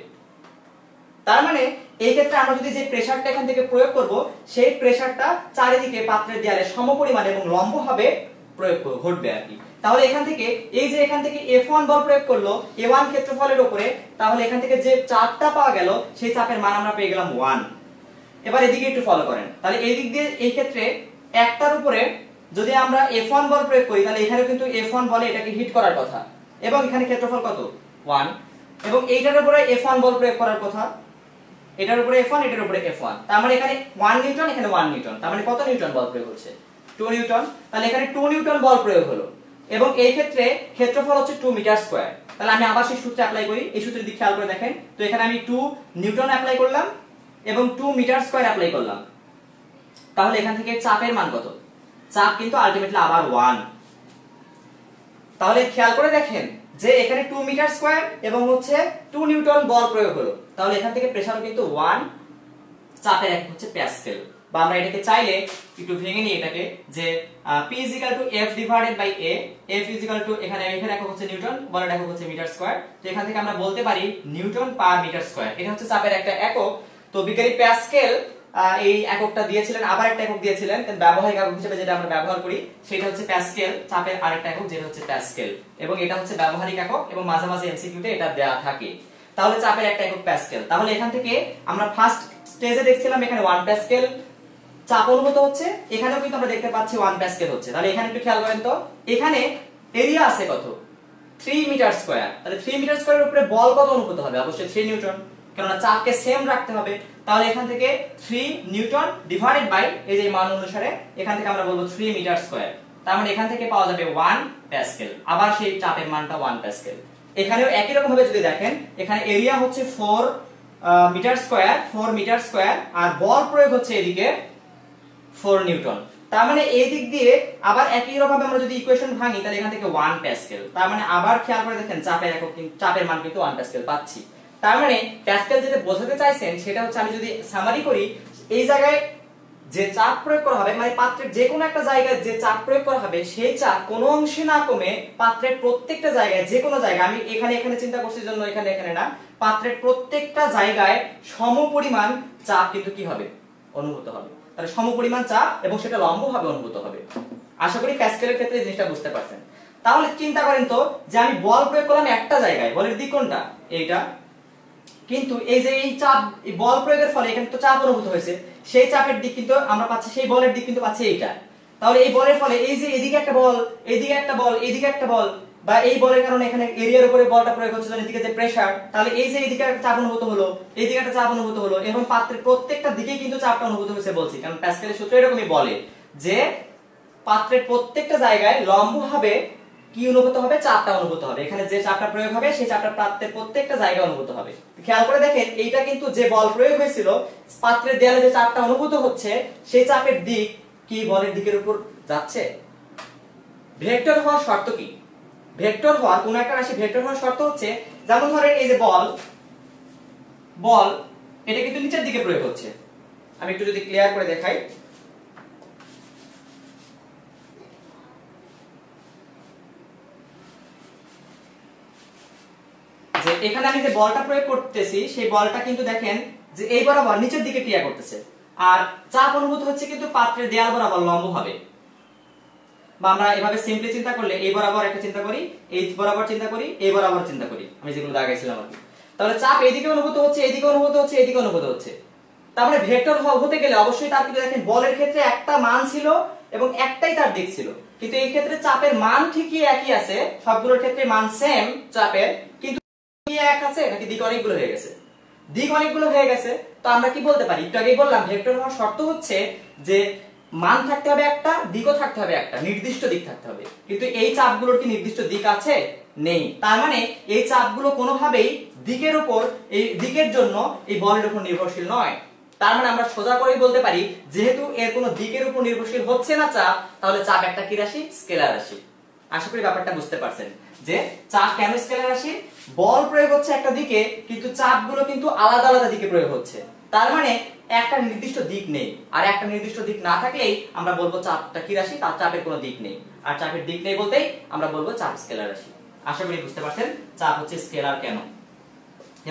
তার মানে এই ক্ষেত্রে আমরা যদি যে প্রেসারটা এখান থেকে প্রয়োগ করব, সেই প্রেসারটা চারিদিকে পাত্রের দেয়ালে সমপরিমাণ এবং লম্বভাবে প্রয়োগ ঘটবে আর কি। তাহলে এখান থেকে এই যে এখান থেকে F1 বল প্রয়োগ করলো A1 ক্ষেত্রফলের উপরে, তাহলে এখান থেকে যে চাপটা পাওয়া গেল সেই চাপের মান আমরা পেয়ে গেলাম 1। এবার এদিকে একটু ফলো করেন, তাহলে এই দিক দিয়ে এই ক্ষেত্রে একটার উপরে যদি আমরা F1 বল প্রয়োগ করি, তাহলে এখানে কিন্তু F1 বলে এটাকে হিট করার কথা, এবং এখানে ক্ষেত্রফল কত? 1, এবং এইটার উপরে F1 বল প্রয়োগ করার কথা, এটার উপরে F1, এটার উপরে F1, তার মানে এখানে 1 নিউটন, এখানে 1 নিউটন, তার মানে কত নিউটন বল প্রয়োগ হচ্ছে? 2 নিউটন। তাহলে এখানে 2 নিউটন বল প্রয়োগ হলো, এবং এই ক্ষেত্রে ক্ষেত্রফল হচ্ছে 2 মিটার স্কয়ার। তাহলে আমি আবার সেই সূত্র অ্যাপ্লাই করি, এই সূত্রের দিকে খেয়াল করে দেখেন। তো এখানে আমি 2 নিউটন অ্যাপ্লাই করলাম এবং 2 মিটার স্কয়ার অ্যাপ্লাই করলাম। তাহলে এখান থেকে চাপের মান কত? চাপ কিন্তু আলটিমেটলি আবার 1। তাহলে খেয়াল করে দেখেন যে এখানে 2 মিটার স্কয়ার এবং হচ্ছে 2 নিউটন বল প্রয়োগ হলো, তাহলে এখান থেকে প্রেসারও কিন্তু 1, চাপের একক হচ্ছে প্যাসকেল। বা আমরা এটাকে চাইলে একটু ভেঙে নিই এটাকে, যে P F divided by A, F এখানে F এর একক হচ্ছে নিউটন, বলের একক হচ্ছে মিটার স্কয়ার। তো এখান থেকে আমরা বলতে পারি নিউটন পার মিটার স্কয়ার, এটা হচ্ছে চাপের একটা একক। তো বিজ্ঞানী প্যাসকেল এই এককটা দিয়েছিলেন, আবার একটা একক দিয়েছিলেন, ব্যবহারিক একক হিসেবে যেটা আমরা ব্যবহার করি সেটা হচ্ছে প্যাসকেল, চাপের আরেকটা একক যেটা হচ্ছে প্যাসকেল, এবং এটা হচ্ছে ব্যবহারিক একক এবং মাঝে মাঝে এমসিকিউতে এটা দেয়া থাকে। তাহলে চাপের একটা একক প্যাসকেল। তাহলে এখান থেকে আমরা ফার্স্ট স্টেজে দেখছিলাম এখানে 1 প্যাসকেল চাপ অনুভূত হচ্ছে, এখানেও কিন্তু আমরা দেখতে পাচ্ছি 1 প্যাসকেল হচ্ছে। তাহলে এখানে একটু খেয়াল করেন তো, এখানে এরিয়া আছে কত? 3 মিটার স্কয়ার। তাহলে 3 মিটার স্কয়ারের উপরে বল কত অনুভূত হবে? অবশ্যই 3 নিউটন, কারণ চাপকে সেম রাখতে হবে। তাহলে এখান থেকে 3 নিউটন ডিভাইডেড বাই এই যে মান অনুসারে এখান থেকে আমরা বলবো 3 মিটার স্কয়ার, তার মানে এখান থেকে পাওয়া যাবে 1 প্যাসকেল। আবার সেই চাপের মানটা 1 প্যাসকেল। এখানেও একই রকম ভাবে যদি দেখেন, এখানে এরিয়া হচ্ছে 4 মিটার স্কয়ার, আর বল প্রয়োগ হচ্ছে এদিকে 4 নিউটন। তার মানে এই দিক দিয়ে আবার একই রকম ভাবে আমরা যদি ইকুয়েশন ভাঙি, তাহলে এখান থেকে 1 প্যাসকেল। তার মানে আবার খেয়াল করে দেখেন চাপের একক, চাপের মান কিন্তু 1 প্যাসকেল পাচ্ছি। তার মানে প্যাসকেল যেটা বোঝাতে চাইছেন সেটা হচ্ছে, আমি যদি সামারি করি, এই জায়গায় যে চাপ প্রয়োগ করা হবে, মানে পাত্রের যে কোনো একটা জায়গায় যে চাপ প্রয়োগ করা হবে, সেই চাপ কোনো অংশে না কমে পাত্রের প্রত্যেকটা জায়গায়, যে কোনো জায়গায়, আমি এখানে চিন্তা করছি জন্য এখানে না, পাত্রের প্রত্যেকটা জায়গায় সমপরিমাণ চাপ কিন্তু কি হবে, অনুভূত হবে। তাহলে সমপরিমাণ চাপ, এবং সেটা লম্বভাবে অনুভূত হবে। আশা করি প্যাসকেলের ক্ষেত্রে এই জিনিসটা বুঝতে পারছেন। তাহলে চিন্তা করেন তো, যে আমি বল প্রয়োগ করলাম একটা জায়গায়, বলের দিক কোনটা, এইটা, কিন্তু এই যে এই চাপ, এই বল প্রয়োগের ফলে এখানে তো চাপ অনুভূত হয়েছে, সেই চাপের দিক কিন্তু আমরা পাচ্ছি, সেই বলের দিক কিন্তু পাচ্ছি এইটা। তাহলে এই বলের ফলে এই যে এদিকে একটা বল, এদিকে একটা বল, এদিকে একটা বল, বা এই বলের কারণে এখানে এরিয়ার উপরে বলটা প্রয়োগ হচ্ছে, এদিকে যে প্রেসার, তাহলে এই যে এদিকে একটা চাপ অনুভূত হলো, এইদিকে একটা চাপ অনুভূত হলো, এবং পাত্রের প্রত্যেকটা দিকে কিন্তু চাপটা অনুভূত হয়েছে বলছি। কারণ প্যাসকেলের সূত্র এরকমই বলে যে পাত্রের প্রত্যেকটা জায়গায় লম্বভাবে কি অনুভূত হবে, চাপটা অনুভূত হবে। এখানে যে চাপটা প্রয়োগ হবে, সেই চাপটা পাত্রের প্রত্যেকটা জায়গায় অনুভূত হবে। খেয়াল করে দেখেন, এইটা কিন্তু যে বল প্রয়োগ হয়েছিল, পাত্রের দেয়ালে যে চাপটা অনুভূত হচ্ছে, সেই চাপের দিক কি বলের দিকের উপর যাচ্ছে। ভেক্টর হওয়ার শর্ত কি, ভেক্টর হওয়ার, কোন একটা রাশি ভেক্টর হওয়ার শর্ত হচ্ছে, যেমন ধরেন এই যে বল এটা কিন্তু নিচের দিকে প্রয়োগ হচ্ছে। আমি একটু যদি ক্লিয়ার করে দেখাই, যে এখানে আমি যে বলটা প্রয়োগ করতেছি, সেই বলটা কিন্তু দেখেন যে এই বরাবর নিচের দিকে ক্রিয়া করতেছে, আর চাপ অনুভূত হচ্ছে কিন্তু পাত্রের দেয়াল বরাবর লম্বভাবে। বা আমরা এভাবে সিম্পলি চিন্তা করলে, এই বরাবর একটা চিন্তা করি, এই বরাবর চিন্তা করি, এই বরাবর চিন্তা করি, আমি যেগুলো দাগাইছিলাম আর কি। তাহলে চাপ এইদিকে অনুভূত হচ্ছে, এইদিকে অনুভূত হচ্ছে, এইদিকে অনুভূত হচ্ছে। তার মানে ভেক্টর হতে গেলে অবশ্যই তার কিন্তু দেখেন বলের ক্ষেত্রে একটা মান ছিল এবং একটাই তার দিক ছিল, কিন্তু এই ক্ষেত্রে চাপের মান ঠিকই একই আছে, সবগুলোর ক্ষেত্রে মান সেম চাপের, কিন্তু এক আছে নাকি দিক অনেকগুলো হয়ে গেছে, দিক অনেকগুলো হয়ে গেছে। তো আমরা কি বলতে পারি, একটু আগেই বললাম ভেক্টর হওয়ার শর্ত হচ্ছে যে মান থাকতে হবে একটা, দিকও থাকতে হবে একটা, নির্দিষ্ট দিক থাকতে হবে। কিন্তু এই চাপগুলোর কি নির্দিষ্ট দিক আছে, নেই। তার মানে এই চাপগুলো কোনোভাবেই দিকের উপর, এই দিকের জন্য এই বলের উপর নির্ভরশীল নয়। তার মানে আমরা সোজা করেই বলতে পারি, যেহেতু এর কোনো দিকের উপর নির্ভরশীল হচ্ছে না চাপ, তাহলে চাপ একটা কি রাশি, স্কেলার রাশি। আশা করি ব্যাপারটা বুঝতে পারছেন যে চাপ কেন স্কেলার রাশি। বল প্রয়োগ হচ্ছে একটা দিকে, কিন্তু চাপগুলো কিন্তু আলাদা আলাদা দিকে প্রয়োগ হচ্ছে। তার মানে একটা নির্দিষ্ট দিক নেই, আর একটা নির্দিষ্ট দিক না থাকলেই আমরা বলবো চাপটা কি রাশি, তার চাপের কোনো দিক নেই। আর চাপের দিক নেই বলতেই আমরা বলবো চাপ স্কেলার রাশি। আশা করি বুঝতে পারছেন চাপ হচ্ছে স্কেলার কেন।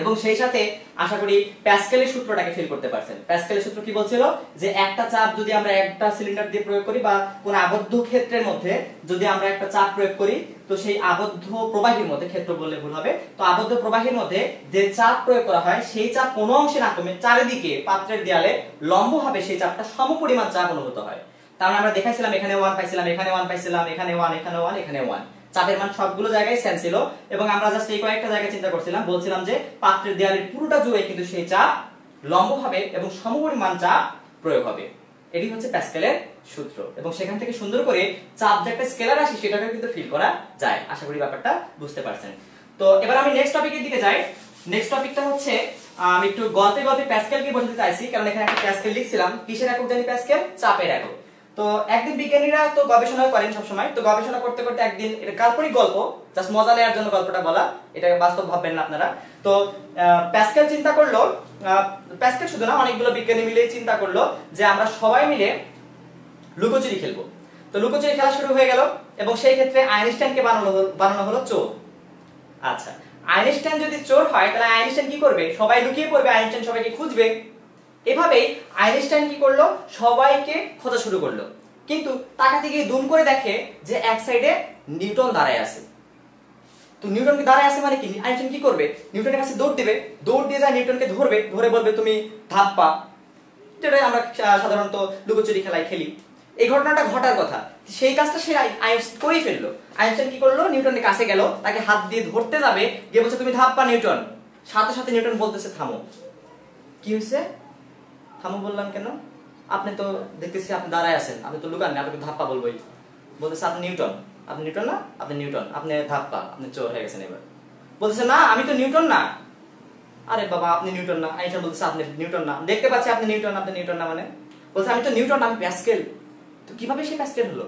এবং সেই সাথে আশা করি প্যাসকেলের সূত্রটাকে ফিল করতে পারছেন। প্যাসকেলের সূত্র কি বলছিল, যে একটা চাপ যদি আমরা একটা সিলিন্ডার দিয়ে প্রয়োগ করি, বা কোন আবদ্ধ ক্ষেত্রের মধ্যে যদি আমরা একটা চাপ প্রয়োগ করি, তো সেই আবদ্ধ প্রবাহীর মধ্যে, ক্ষেত্র বললে ভুল হবে, তো আবদ্ধ প্রবাহীর মধ্যে যে চাপ প্রয়োগ করা হয়, সেই চাপ কোনো অংশে না কমে চারিদিকে পাত্রের দেয়ালে লম্বভাবে সেই চাপটা সমপরিমাণ চাপ অনুভূত হয়। তার মানে আমরা দেখাইছিলাম, এখানে 1 পাইছিলাম, এখানে 1 পাইছিলাম, এখানে 1, এখানে 1, এখানে 1, চাপের মান সবগুলো জায়গায় সেম ছিল। এবং আমরা জাস্ট এই কয়েকটা জায়গা চিন্তা করছিলাম, বলছিলাম যে পাত্রের দেয়ালের পুরোটা জুড়ে কিন্তু সেই চাপ লম্বভাবে এবং সমপরিমাণ চাপ প্রয়োগ হবে। এটি হচ্ছে প্যাসকেলের সূত্র, এবং সেখান থেকে সুন্দর করে চাপ যে একটা স্কেলার রাশি, সেটাকে কিন্তু ফিল করা যায়। আশা করি ব্যাপারটা বুঝতে পারছেন। তো এবার আমি নেক্সট টপিকের দিকে যাই। নেক্সট টপিকটা হচ্ছে, আমি একটু গল্পে গল্পে প্যাসকেলকে বোঝাতে চাইছি, কারণ এখানে একটা প্যাসকেল লিখছিলাম। কিসের একক জানি প্যাসকেল? চাপের একক। তো একদিন বিজ্ঞানীরা তো গবেষণা করেন সবসময়, তো গবেষণা করতে করতে একদিন, এটা কাল্পনিক গল্প, জাস্ট মজা নেওয়ার জন্য গল্পটা বলা, এটা বাস্তব ভাববেন না আপনারা। তো প্যাসকেল চিন্তা করলো, প্যাসকেল শুধু না, অনেকগুলো বিজ্ঞানী মিলেই চিন্তা করলো যে আমরা সবাই মিলে লুকোচুরি খেলবো। তো লুকোচুরি খেলা শুরু হয়ে গেল, এবং সেই ক্ষেত্রে আইনস্টাইনকে বানানো হলো চোর। আচ্ছা, আইনস্টাইন যদি চোর হয়, তাহলে আইনস্টাইন কি করবে? সবাই লুকিয়ে পড়বে, আইনস্টাইন সবাইকে খুঁজবে। এভাবেই আইনস্টাইন কি করলো, সবাইকে খোঁজা শুরু করলো। কিন্তু তাকাতে গিয়ে দুম করে দেখে যে এক সাইডে নিউটন দাঁড়ায় আছে। তো নিউটনকে দাঁড়ায় আছে মানে কি, আইনস্টাইন কি করবে? নিউটনের কাছে দৌড় দিবে, দৌড় দিয়ে যায় নিউটনকে ধরবে, ধরে বলবে তুমি ধাপ্পা, যেটা আমরা সাধারণত লুকোচুরি খেলায় খেলি। এই ঘটনাটা ঘটার কথা, সেই কাজটা সে আইনস্টাইন করেই ফেললো। আইনস্টাইন কি করলো, নিউটনের কাছে গেল, তাকে হাত দিয়ে ধরতে যাবে, গিয়ে বলছে তুমি ধাপ্পা নিউটন। সাথে সাথে নিউটন বলতেছে থামো। কি হয়েছে? থামো বললাম কেন? আপনি তো দেখতেছি আপনি দাঁড়ায় আছেন, আপনি তো লুকান না, আপনাকে ধাপ্পা বলবোই। বলতেছে আপনি নিউটন, আপনি নিউটন না, আপনি নিউটন, আপনি ধাপ্পা, আপনি চোর হয়ে গেছেন। এবার বলছে না আমি তো নিউটন না। আরে বাবা আপনি নিউটন না, আইনস্টাইন বলছে আপনি নিউটন না, দেখতে পাচ্ছি আপনি নিউটন না মানে বলছে আমি তো নিউটন না, আমি প্যাসকেল। তো কিভাবে সে প্যাসকেল হলো,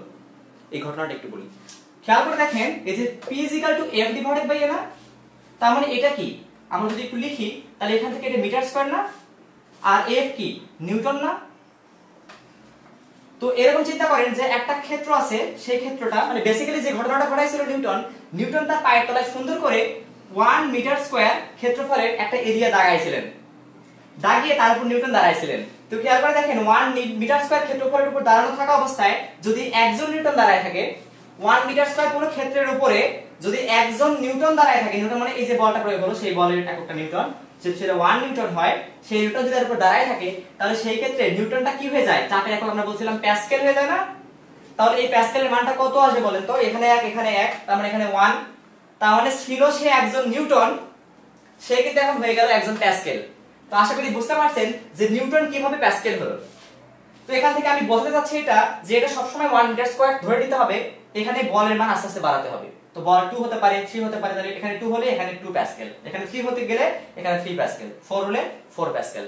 এই ঘটনাটা একটু বলি। খেয়াল করে দেখেন এই যে P = F divided by A না, তার মানে এটা কি আমরা যদি একটু লিখি তাহলে এখান থেকে এটা মিটার স্কয়ার না, আর F কি নিউটন না। তো এরকম চিন্তা করেন যে একটা ক্ষেত্র আছে, সেই ক্ষেত্রটা মানে বেসিক্যালি যে ঘটনাটা ঘটাইছিল নিউটন তার পায়ের তলায় সুন্দর করে 1 মিটার স্কয়ার ক্ষেত্রফলের একটা এরিয়া দাগাইছিলেন, দাগিয়ে তার উপর নিউটন দাঁড়াইছিলেন। তো খেয়াল করে দেখেন 1 মিটার স্কয়ার ক্ষেত্রফলের উপর দাঁড়ানো থাকা অবস্থায় যদি একজন নিউটন দাঁড়ায় থাকে, 1 মিটার স্কয়ার পুরো ক্ষেত্রের উপরে যদি একজন নিউটন দাঁড়ায় থাকে, নিউটন মানে এই যে বলটা প্রয়োগ হলো সেই বলের এককটা নিউটন, যদি সেটা 1 নিউটন হয়, সেই নিউটন যদি তার উপর দাঁড়ায় থাকে তাহলে সেই ক্ষেত্রে নিউটনটা কি হয়ে যায়, চাপের একক আমরা বলছিলাম প্যাসকেল হয়ে যায় না। তাহলে এই প্যাসকেলের মানটা কত আসবে বলেন তো, এখানে 1 এখানে 1, তার মানে এখানে 1, তার মানে ছিল সে একজন নিউটন, সে কিন্তু এখন হয়ে গেল একজন প্যাসকেল। তো আশা করি বুঝতে পারছেন যে নিউটন কিভাবে প্যাসকেল হলো। তো এখান থেকে আমি বলতে চাচ্ছি এটা যে এটা সবসময় 1 মিটার স্কয়ার ধরে নিতে হবে, এখানে বলের মান আস্তে আস্তে বাড়াতে হবে। তো বল 2 হতে পারে, 3 হতে পারে, তাহলে এখানে 2 হলে এখানে 2 প্যাসকেল, এখানে 3 হতে গেলে এখানে 3 প্যাসকেল, 4 হলে 4 প্যাসকেল।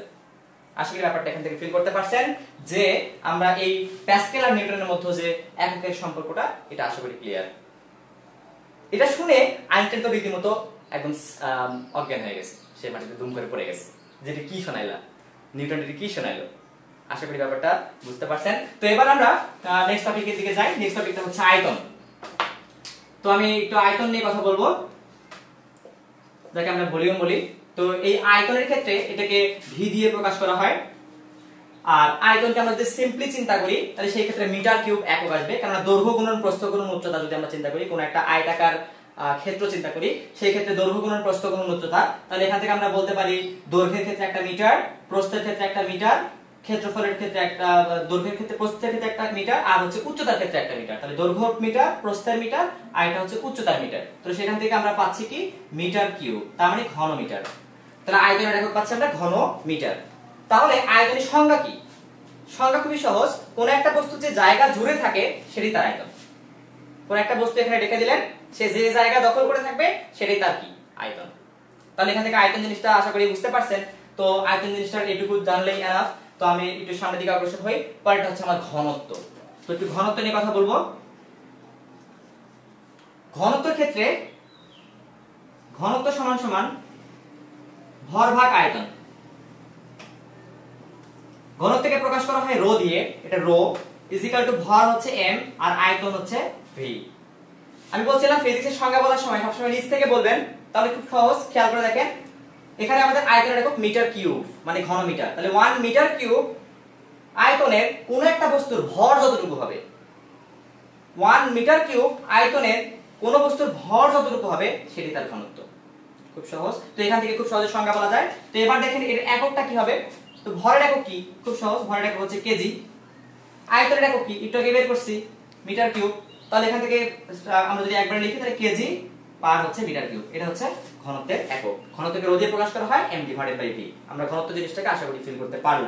আশা করি ব্যাপারটা এখান থেকে ফিল করতে পারছেন যে আমরা এই প্যাসকেল আর নিউটনের মধ্যে যে এককের সম্পর্কটা, এটা আশা করি ক্লিয়ার। এটা শুনে আইনস্টাইন তো রীতিমতো একদম অজ্ঞান হয়ে গেছে, সে মাটিতে দুম করে পড়ে গেছে, যেটা কি শোনাইলা নিউটন, এটা কি শোনাইলো। আশা করি ব্যাপারটা বুঝতে পারছেন। তো এবার আমরা নেক্সট টপিকের দিকে যাই। নেক্সট টপিকটা হচ্ছে আয়তন। তো আমি একটু আয়তন নিয়ে কথা বলবো, যাকে আমরা ভলিউম বলি। তো এই আয়তনের ক্ষেত্রে এটাকে ভি দিয়ে প্রকাশ করা হয়। আর আয়তনকে আমরা যদি সিম্পলি চিন্তা করি তাহলে সেই ক্ষেত্রে মিটার কিউব একক আসবে, কারণ দৈর্ঘ্য গুণন প্রস্থ গুণন উচ্চতা যদি আমরা চিন্তা করি, কোন একটা আয়তাকার ক্ষেত্র চিন্তা করি, সেই ক্ষেত্রে দৈর্ঘ্য গুণন প্রস্থ গুণন উচ্চতা, তাহলে এখান থেকে আমরা বলতে পারি দৈর্ঘ্যের ক্ষেত্রে একটা মিটার, প্রস্থের ক্ষেত্রে একটা মিটার, ক্ষেত্রফলের ক্ষেত্রে একটা, দৈর্ঘ্যের ক্ষেত্রে প্রস্থের ক্ষেত্রে একটা মিটার, আর হচ্ছে উচ্চতার ক্ষেত্রে একটা মিটার। তাহলে দৈর্ঘ্য মিটার, প্রস্থের মিটার, আর এটা হচ্ছে উচ্চতার মিটার। তো সেখান থেকে আমরা পাচ্ছি কি মিটার কিউব, তার মানে ঘন মিটার। তাহলে আয়তনের একক পাচ্ছি আমরা ঘন মিটার। তাহলে আয়তনের সংজ্ঞা কি? সংজ্ঞা খুবই সহজ, কোন একটা বস্তু যে জায়গা জুড়ে থাকে সেটাই তার আয়তন। কোন একটা বস্তু এখানে রেখে দিলেন, সে যে জায়গা দখল করে থাকবে সেটাই তার কি আয়তন। তাহলে এখান থেকে আয়তন জিনিসটা আশা করি বুঝতে পারছেন। তো আয়তন জিনিসটার এটুকু জানলেই এনাফ। তো আমি একটু সামনের দিকে অগ্রসর হই। পরেরটা হচ্ছে আমার ঘনত্ব। তো একটু ঘনত্ব নিয়ে কথা বলবো। ঘনত্বের ক্ষেত্রে ঘনত্ব সমান সমান ভর ভাগ আয়তন। ঘনত্বকে প্রকাশ করা হয় রো দিয়ে, এটা রো ইজিক্যাল টু ভর হচ্ছে m আর আয়তন হচ্ছে v। আমি বলছিলাম ফিজিক্সের সংজ্ঞা বলার সময় সবসময় নিচ থেকে বলবেন, তাহলে খুব সহজ। খেয়াল করে দেখেন এখানে আমাদের আয়তনের একক মিটার কিউব মানে ঘন মিটার। তাহলে 1 মিটার কিউব আয়তনের কোন একটা বস্তুর ভর যতটুকু হবে, 1 মিটার কিউব আয়তনের কোন বস্তুর ভর যতটুকু হবে সেটি তার ঘনত্ব। খুব সহজ। তো এখান থেকে খুব সহজে সংজ্ঞা বলা যায়। তো এবার দেখেন এর এককটা কি হবে। তো ভরের একক কি? খুব সহজ, ভরের একক হচ্ছে কেজি। আয়তনের একক কি? একটু আগে বের করছি, মিটার কিউব। তাহলে এখান থেকে আমরা যদি একবার লিখি তাহলে কেজি পার হচ্ছে মিটার কিউব। এটা হচ্ছে ঘনত্বের একক। ঘনত্বকে রো দিয়ে প্রকাশ করা হয় m/v। আমরা ঘনত্ব জিনিসটাকে আশা করি ফিল করতে পারলাম।